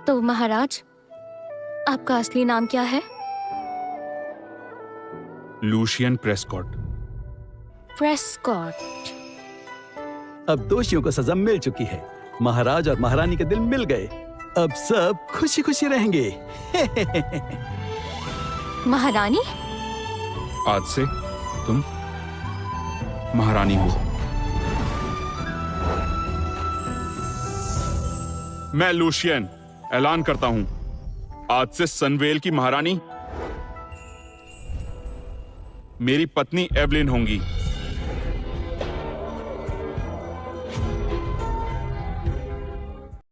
तो महाराज, आपका असली नाम क्या है? Lucian Prescott. प्रेस्कॉट। अब दोषियों को सजा मिल चुकी है। महाराज और महारानी के दिल मिल गए। अब सब खुशी खुशी रहेंगे। महारानी? आज से तुम महारानी हो। मैं लूशियन ऐलान करता हूं, आज से सनवेल की महारानी मेरी पत्नी एवलिन होंगी।